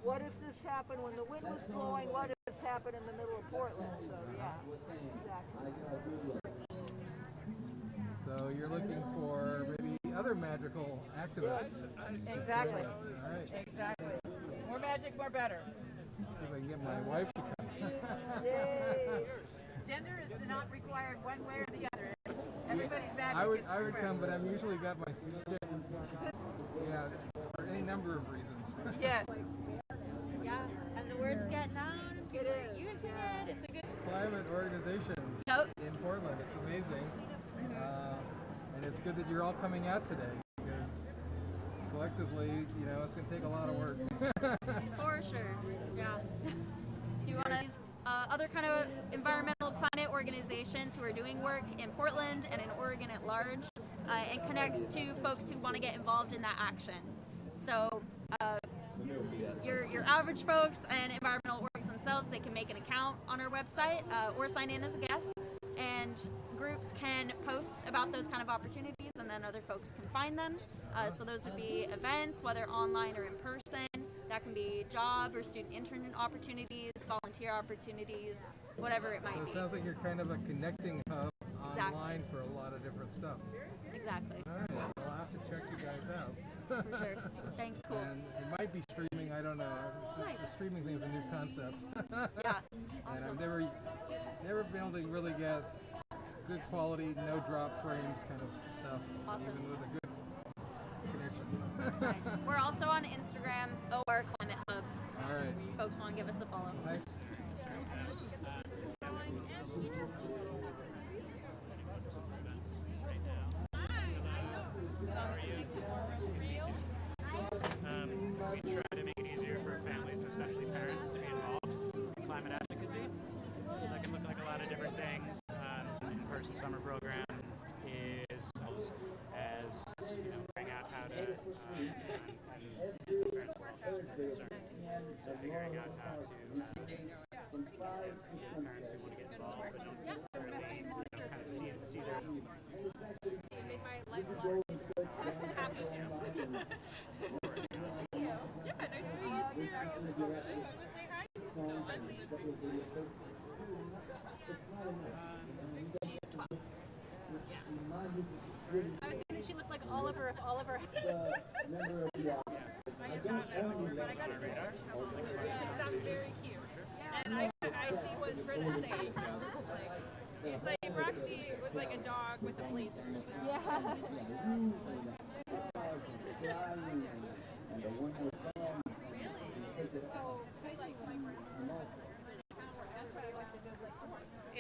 what if this happened when the wind was blowing, what if this happened in the middle of Portland, so yeah, exactly. So you're looking for maybe other magical activists. Exactly. All right. Exactly. More magic, more better. See if I can get my wife to come. Yay! Gender is not required one way or the other. Everybody's magic. I would come, but I've usually got my shit. Yeah, for any number of reasons. Yeah. Yeah, and the word's getting out. People are using it. It's a good Climate organizations in Portland. It's amazing. And it's good that you're all coming out today because collectively, it's going to take a lot of work. For sure. Yeah. Do you want to use other kind of environmental climate organizations who are doing work in Portland and in Oregon at large, and connects to folks who want to get involved in that action? So your average folks and environmental orgs themselves, they can make an account on our website or sign in as a guest, and groups can post about those kind of opportunities, and then other folks can find them. So those would be events, whether online or in person. That can be job or student intern opportunities, volunteer opportunities, whatever it might So be. it sounds like you're kind of a connecting hub Exactly. online for a lot of different stuff. Exactly. All right, well, I'll have to check you guys out. For sure. Thanks, cool. And it might be streaming, I don't know. The streaming thing is a new concept. Yeah. And I've never been able to really get good quality, no drop frames kind of stuff, even with a good connection. Nice. We're also on Instagram, OR Climate Hub. All right. Folks want to give us a follow. Thanks. We try to make it easier for families, and especially parents, to be involved in climate advocacy. So that can look like a lot of different things. In-person summer program is as figuring out how to parents were also super concerned. So figuring out how to parents who want to get involved but don't necessarily kind of see their You made my life a lot easier. Happy to. Yeah, nice to meet you. Say hi. She's 12. Yeah. I was saying that she looked like Oliver if Oliver had. Yeah, it sounds very cute. And I see what Britta's saying. It's like Roxy was like a dog with a blazer. Yeah.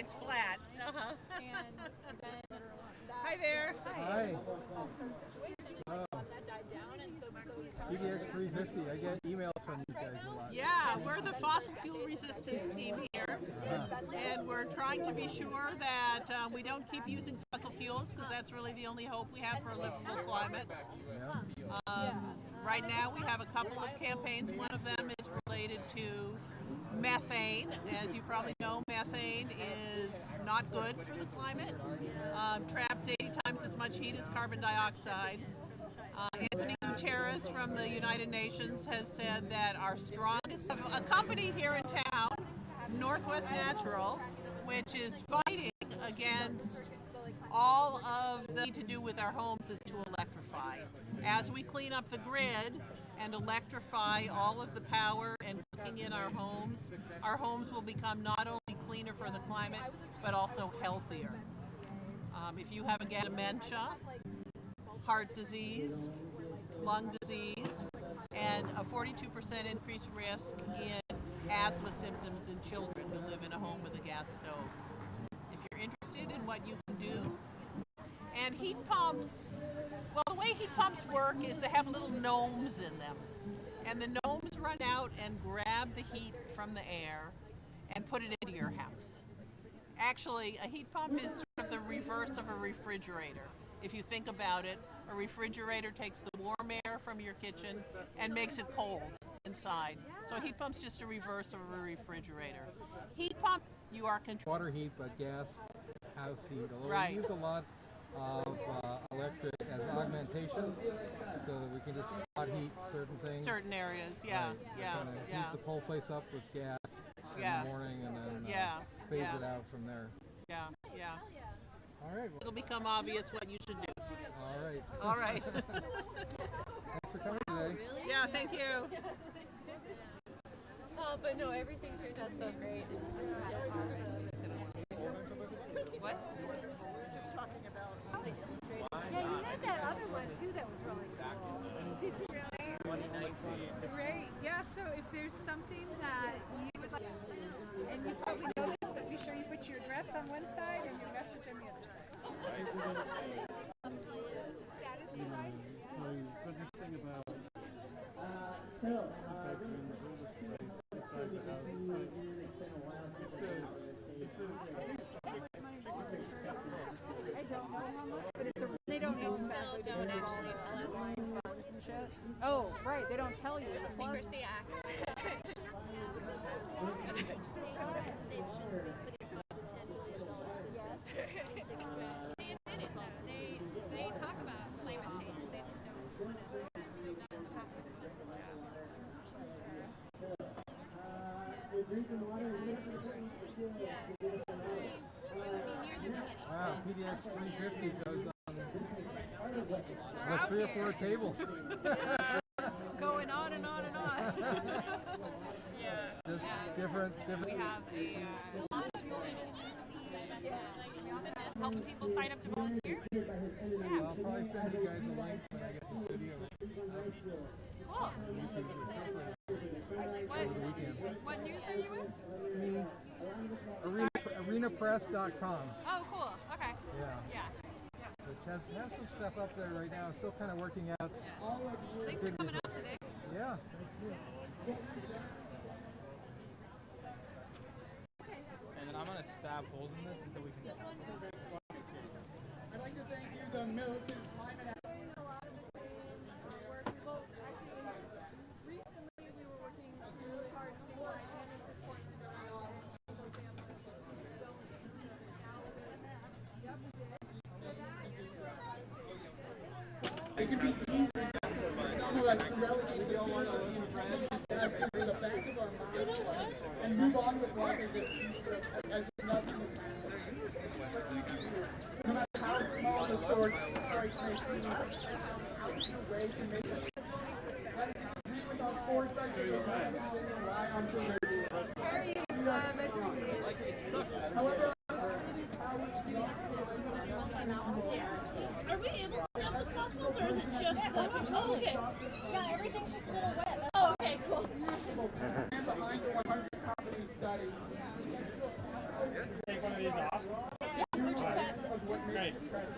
It's flat. Uh-huh. And then Hi there. Hi. Oh. That died down, and so those PDX 350. I get emails from you guys a lot. Yeah, we're the fossil fuel resistance team here, and we're trying to be sure that we don't keep using fossil fuels, because that's really the only hope we have for a livable climate. Right now we have a couple of campaigns. One of them is related to methane. As you probably know, methane is not good for the climate. Traps 80 times as much heat as carbon dioxide. Anthony Guterres from the United Nations has said that our strongest, a company here in town, Northwest Natural, which is fighting against all of the need to do with our homes is to electrify. As we clean up the grid and electrify all of the power and cooking in our homes will become not only cleaner for the climate, but also healthier. If you have, again, dementia, heart disease, lung disease, and a 42% increased risk in asthma symptoms in children who live in a home with a gas stove. If you're interested in what you can do, and heat pumps, well, the way heat pumps work is they have little gnomes in them, and the gnomes run out and grab the heat from the air and put it into your house. Actually, a heat pump is sort of the reverse of a refrigerator. If you think about it, a refrigerator takes the warm air from your kitchen and makes it cold inside. So a heat pump's just a reverse of a refrigerator. Heat pump, you are controlling Water heat, but gas, house heat. Although Right. we use a lot of electric as augmentation, so that we can just spot heat certain things. certain areas, yeah, Right. yeah, Kinda yeah. Heat the whole place up with gas Yeah. in the morning, and then phase yeah. it out from there. Yeah, yeah. All right. Well, It'll become obvious what you should do. all right. All right. Thanks for coming today. Yeah, thank you. Oh, but no, everything turned out so great. What? Yeah, you had that other one too that was really cool. Did you really? 2019. Great. Yeah, so if there's something that you would like, and you probably know this, but be sure you put your address on one side and your message on the other side. Satisfied? So, but this thing about I don't know how much, but it's a, they don't know exactly. Still don't actually tell us. Oh, right, they don't tell you. There's a secrecy act. They admit it. They talk about climate change. They just don't want to. Not in the process. Wow, PDX 350 goes on with 3 or 4 tables. Going on and on and on. Just different. We have a fossil fuel resistance team. We also have helping people sign up to volunteer. I'll probably send you guys a link when I get this video. Cool. What news are you with? Me. Arenapress.com. Oh, cool. Okay. Yeah. Which has some stuff up there right now. I'm still kind of working out. Well, thanks for coming out today. Yeah, thank you. And then I'm going to stab holes in this until we can get out. I'd like to thank you, the militant climate Recently, we were working really hard to find support for It can be easy for us to relegate the fear of being brand to the back of our minds and move on with life as if nothing has happened. No matter how small the story may be, how to way to make it. Let it be without foresight to rely on certainty. However, Are we able to have the crosswalks, or is it just the control? Okay. Yeah, everything's just a little wet. That's oh, okay, cool. Behind the 100 company study. Take one of these.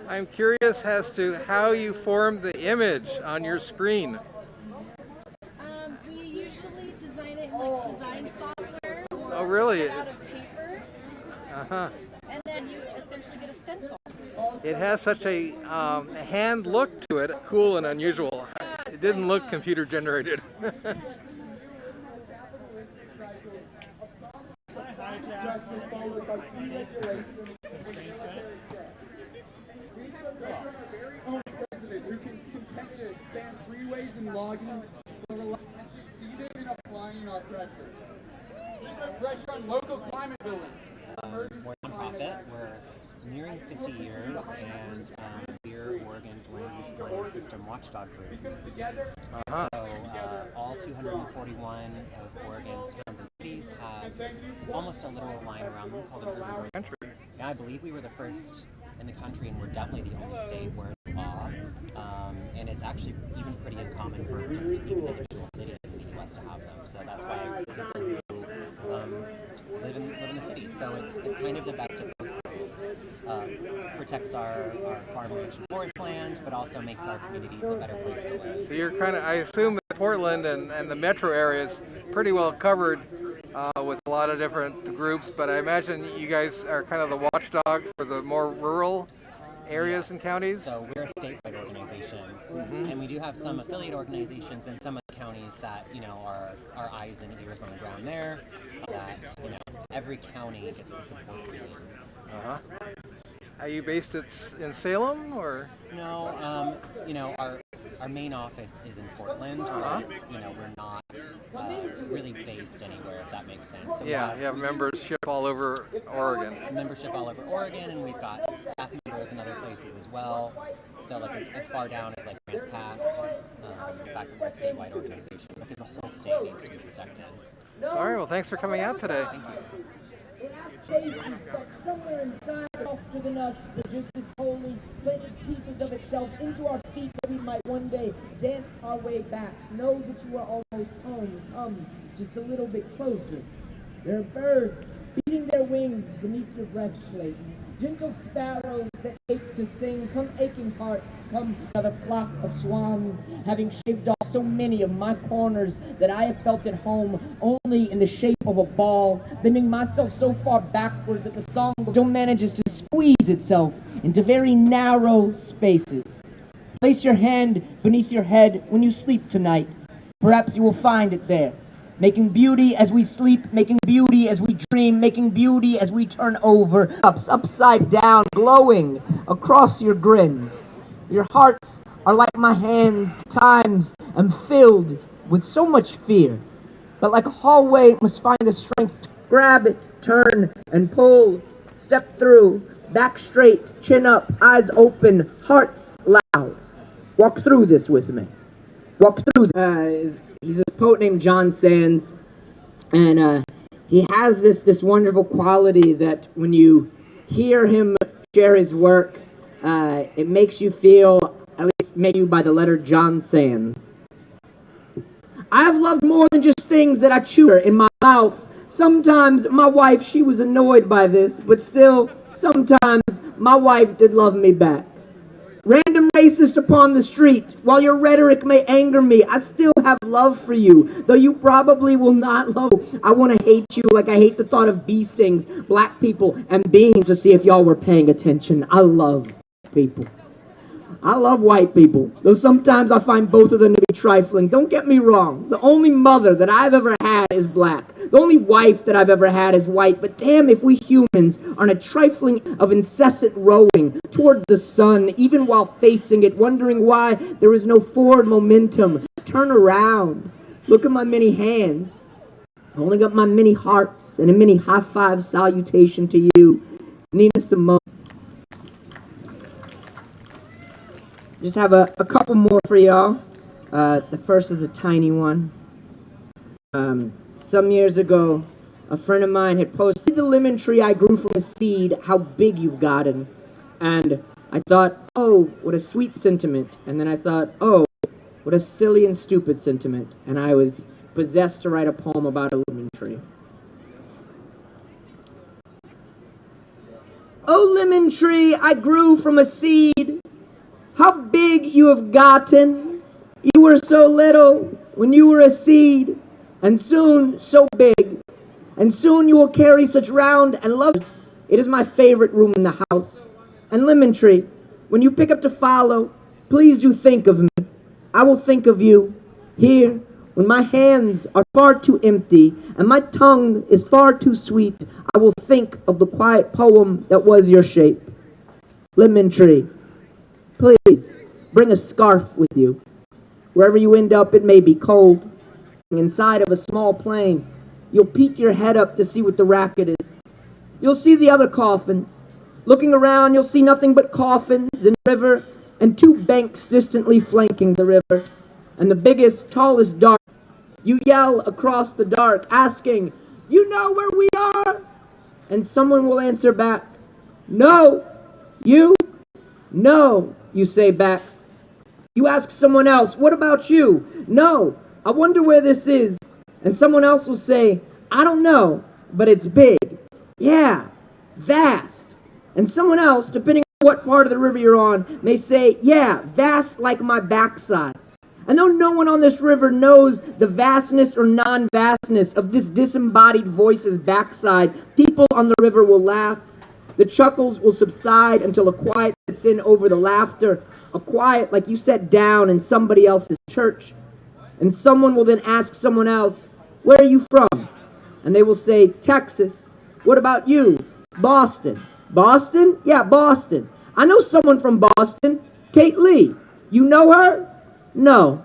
I'm curious as to how you form the image on your screen. We usually design it in like design software or Really? out of paper. Uh-huh. And then you essentially get a stencil. It has such a hand look to it, cool and unusual. It didn't look computer generated. Who can continue to expand freeways and logging and succeeded in applying our pressure. Pressure on local climate buildings. We're a nonprofit. We're nearing 50 years, and we're Oregon's land use planning system watchdog group. So all 241 of Oregon's towns and cities have almost a literal line around them called an urban country. And I believe we were the first in the country, and we're definitely the only state where law, and it's actually even pretty uncommon for just even individual cities in the U.S. to have them. So that's why people who live in the city. So it's kind of the best of both worlds. Protects our farmland and forest land, but also makes our communities a better place to live. So you're kind of, I assume that Portland and the metro area is pretty well covered with a lot of different groups, but I imagine you guys are kind of the watchdog for the more rural areas and counties? So we're a statewide organization, and we do have some affiliate organizations in some of the counties that, you know, are our eyes and ears on the ground there, that, you know, every county gets the support it needs. Are you based in Salem, or? No, you know, our main office is in Portland. You know, we're not really based anywhere, if that makes sense. So yeah, you have membership all over Oregon. Membership all over Oregon, and we've got staff members in other places as well. So like as far down as like Grants Pass, the fact that we're a statewide organization, because the whole state needs to be protected. All right, well, thanks for coming out today. Thank you. But somewhere inside, softer than us, but just as holy, planted pieces of itself into our feet that we might one day dance our way back. Know that you are almost home. Come just a little bit closer. There are birds beating their wings beneath your breastplate. Gentle sparrows that ache to sing. Come aching hearts, come another flock of swans, having shaved off so many of my corners that I have felt at home only in the shape of a ball, bending myself so far backwards that the song still manages to squeeze itself into very narrow spaces. Place your hand beneath your head when you sleep tonight. Perhaps you will find it there. Making beauty as we sleep, making beauty as we dream, making beauty as we turn over, upside down, glowing across your grins. Your hearts are like my hands, times am filled with so much fear, but like a hallway must find the strength to grab it, turn and pull, step through, back straight, chin up, eyes open, hearts loud. Walk through this with me. Walk through this. He's a poet named John Sands, and he has this wonderful quality that when you hear him share his work, it makes you feel, at least made you by the letter John Sands. I have loved more than just things that I chew in my mouth. Sometimes my wife, she was annoyed by this, but still, sometimes my wife did love me back. Random racist upon the street, while your rhetoric may anger me, I still have love for you, though you probably will not love me. I want to hate you like I hate the thought of bee stings, black people, and beans, to see if y'all were paying attention. I love people. I love white people, though sometimes I find both of them to be trifling. Don't get me wrong. The only mother that I've ever had is black. The only wife that I've ever had is white. But damn if we humans are in a trifling of incessant rowing towards the sun, even while facing it, wondering why there is no forward momentum. Turn around. Look at my many hands. I only got my many hearts and a mini high-five salutation to you, Nina Simone. Just have a couple more for y'all. The first is a tiny one. Some years ago, a friend of mine had posted, "See the lemon tree I grew from a seed, how big you've gotten." And I thought, oh, what a sweet sentiment. And then I thought, oh, what a silly and stupid sentiment. And I was possessed to write a poem about a lemon tree. Oh, lemon tree, I grew from a seed. How big you have gotten. You were so little when you were a seed, and soon so big. And soon you will carry such round and lovers. It is my favorite room in the house. And lemon tree, when you pick up to follow, please do think of me. I will think of you here when my hands are far too empty and my tongue is far too sweet. I will think of the quiet poem that was your shape. Lemon tree, please bring a scarf with you. Wherever you end up, it may be cold. Inside of a small plane, you'll peek your head up to see what the racket is. You'll see the other coffins. Looking around, you'll see nothing but coffins and river and two banks distantly flanking the river. And the biggest, tallest dark. You yell across the dark, asking, "You know where we are?" And someone will answer back, "No." You? "No," you say back. You ask someone else, "What about you?" "No, I wonder where this is." And someone else will say, "I don't know, but it's big." "Yeah, vast." And someone else, depending on what part of the river you're on, may say, "Yeah, vast like my backside." And though no one on this river knows the vastness or non-vastness of this disembodied voice's backside, people on the river will laugh. The chuckles will subside until a quiet sets in over the laughter, a quiet like you sat down in somebody else's church. And someone will then ask someone else, "Where are you from?" And they will say, "Texas." "What about you?" "Boston." "Boston?" "Yeah, Boston. I know someone from Boston, Kate Lee." "You know her?" "No."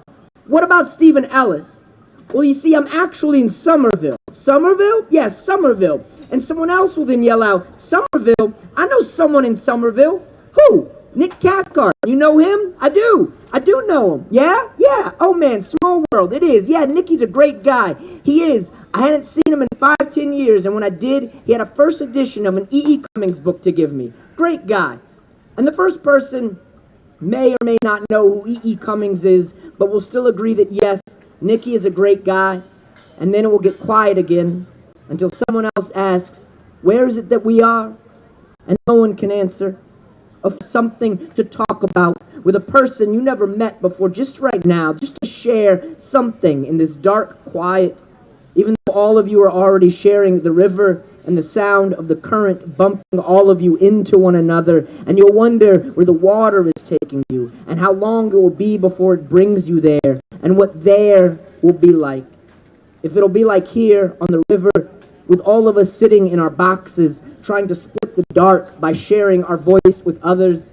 "What about Stephen Ellis?" "Well, you see, I'm actually in Somerville." "Somerville?" "Yes, Somerville." And someone else will then yell out, "Somerville? I know someone in Somerville." "Who?" "Nick Cathcart." "You know him?" "I do. I do know him." "Yeah? Yeah. Oh man, small world. It is. Yeah, Nicky's a great guy. He is. I hadn't seen him in 5-10 years, and when I did, he had a first edition of an E.E. Cummings book to give me. Great guy." And the first person may or may not know who E.E. Cummings is, but will still agree that yes, Nicky is a great guy. And then it will get quiet again until someone else asks, "Where is it that we are?" And no one can answer. Of something to talk about with a person you never met before, just right now, just to share something in this dark quiet, even though all of you are already sharing the river and the sound of the current bumping all of you into one another, and you'll wonder where the water is taking you and how long it will be before it brings you there and what there will be like. If it'll be like here on the river with all of us sitting in our boxes trying to split the dark by sharing our voice with others.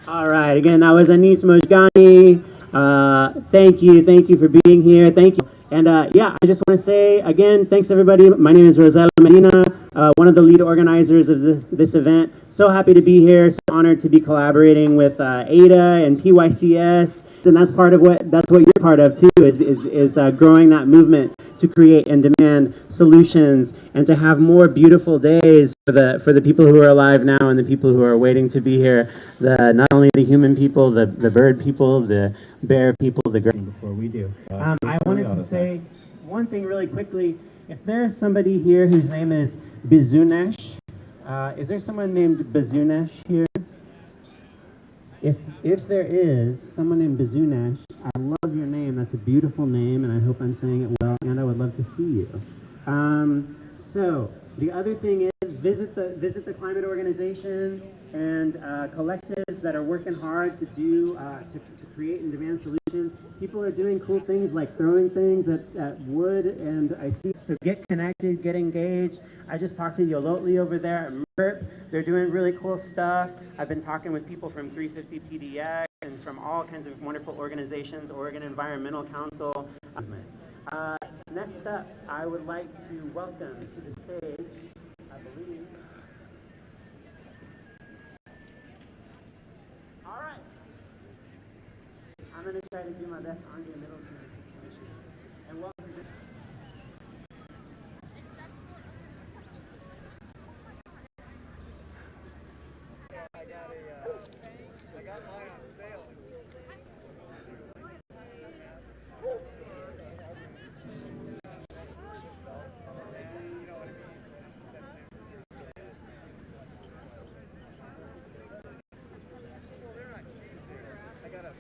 All right, again, that was Anis Mojgani. Thank you for being here. Thank you. And yeah, I just want to say, again, thanks everybody. My name is Rosella Medina, one of the lead organizers of this event. So happy to be here, so honored to be collaborating with ADA and PYCS. And that's what you're part of too, is growing that movement to create and demand solutions and to have more beautiful days for the people who are alive now and the people who are waiting to be here. Not only the human people, the bird people, the bear people, the before we do. I wanted to say one thing really quickly. If there is somebody here whose name is Bizunesh, is there someone named Bizunesh here? If there is someone named Bizunesh, I love your name. That's a beautiful name, and I hope I'm saying it well, and I would love to see you. So the other thing is visit the climate organizations and collectives that are working hard to create and demand solutions. People are doing cool things like throwing things at wood, and I see. So get connected, get engaged. I just talked to Yolotli over there at MERP. They're doing really cool stuff. I've been talking with people from 350 PDX and from all kinds of wonderful organizations, Oregon Environmental Council. Next up, I would like to welcome to the stage, I believe. All right. I'm going to try to do my best on the middle situation. And welcome to I got mine on sale.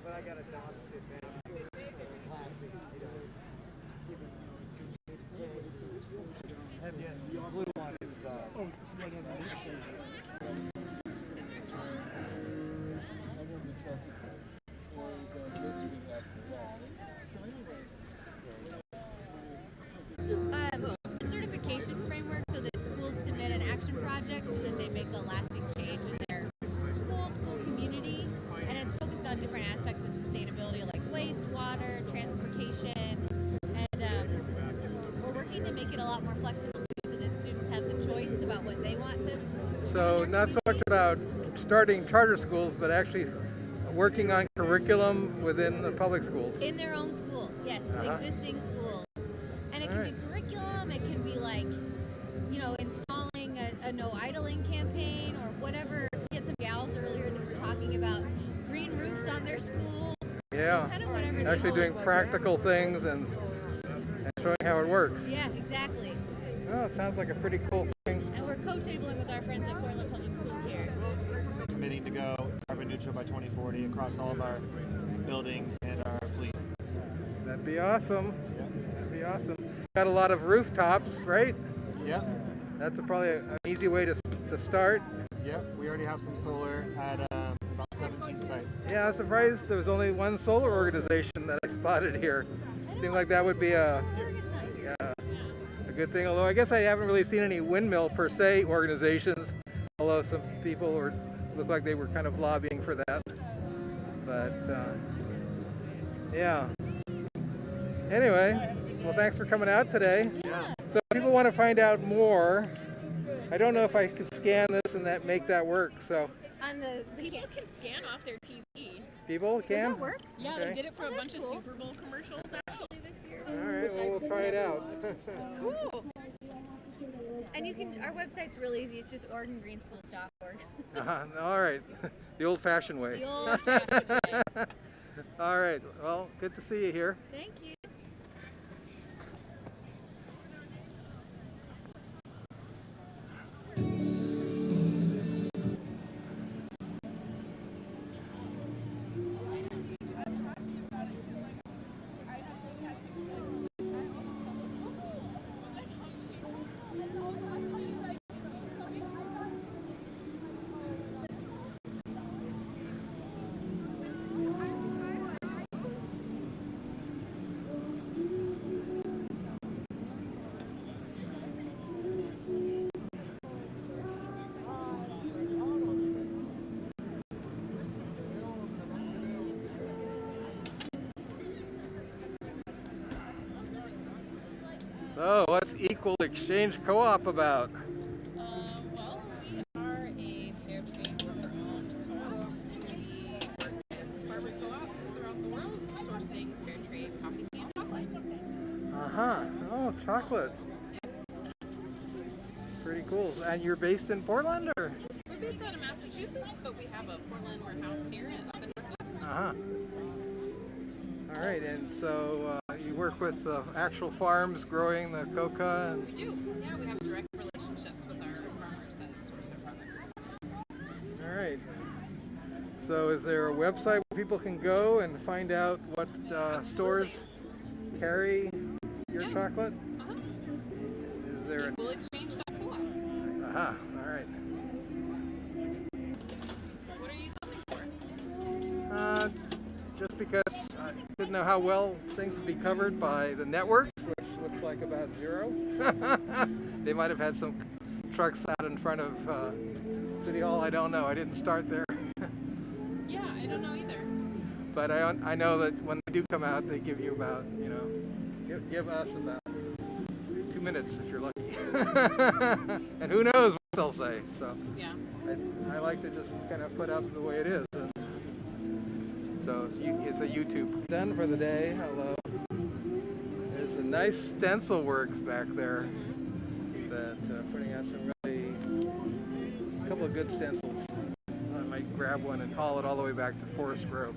But I got a Dodge to advance. Classic, And yet, the blue one is the... Oh, it's right underneath there. And then the truck was listed after that. A certification framework so that schools submit an action project so that they make a lasting change in their school community, and it's focused on different aspects of sustainability like waste, water, transportation, and we're working to make it a lot more flexible too, so that students have the choice about what they want to. So not so much about starting charter schools, but actually working on curriculum within the public schools. In their own school, yes, existing schools. And it can be curriculum, it can be like, you know, installing a no idling campaign or whatever. We had some gals earlier that were talking about green roofs on their school. Yeah, so kind of whatever actually doing practical things and showing how it works. Yeah, exactly. Oh, it sounds like a pretty cool thing. And we're co-tabling with our friends at Portland Public Schools here. Committing to go carbon neutral by 2040 across all of our buildings and our fleet. That'd be awesome. Yep. That'd be awesome. Got a lot of rooftops, right? Yep. That's probably an easy way to start. Yep, we already have some solar at about 17 sites. Yeah, I was surprised there was only one solar organization that I spotted here. Seemed like that would be a good thing, although I guess I haven't really seen any windmill per se organizations, although some people looked like they were kind of lobbying for that. But yeah. Anyway, well, thanks for coming out today. Yeah. So if people want to find out more, I don't know if I can scan this and make that work. So on the people can scan off their TV. People can? Does that work? Yeah, Okay. they did it for a bunch of Super Bowl commercials actually this year. All right, well, we'll try it out. Cool. And you can, our website's really easy. It's just OregonGreenSchools.org. All right, the old-fashioned way. The old-fashioned way. All right, well, good to see you here. Thank you. So, what's Equal Exchange Co-op about? Well, we are a fair trade worker-owned co-op, and we work with farmer co-ops throughout the world, sourcing fair trade coffee, tea, and chocolate. Oh, chocolate. Pretty cool. And you're based in Portland, or? We're based out of Massachusetts, but we have a Portland warehouse here up in Northwest. All right, and so you work with the actual farms growing the coca? And... We do. Yeah, we have direct relationships with our farmers that source our products. All right. So is there a website where people can go and find out what stores carry your chocolate? Is there EqualExchange.coop. All right. What are you coming for? Just because I didn't know how well things would be covered by the networks, which looks like about zero. They might have had some trucks out in front of City Hall. I don't know. I didn't start there. Yeah, I don't know either. But I know that when they do come out, they give you about, give us about 2 minutes if you're lucky. And who knows what they'll say. So yeah. I like to just kind of put up the way it is. So it's a YouTube. Done for the day. Hello. There's a nice stencil works back there that putting out some a couple of good stencils. I might grab one and haul it all the way back to Forest Grove.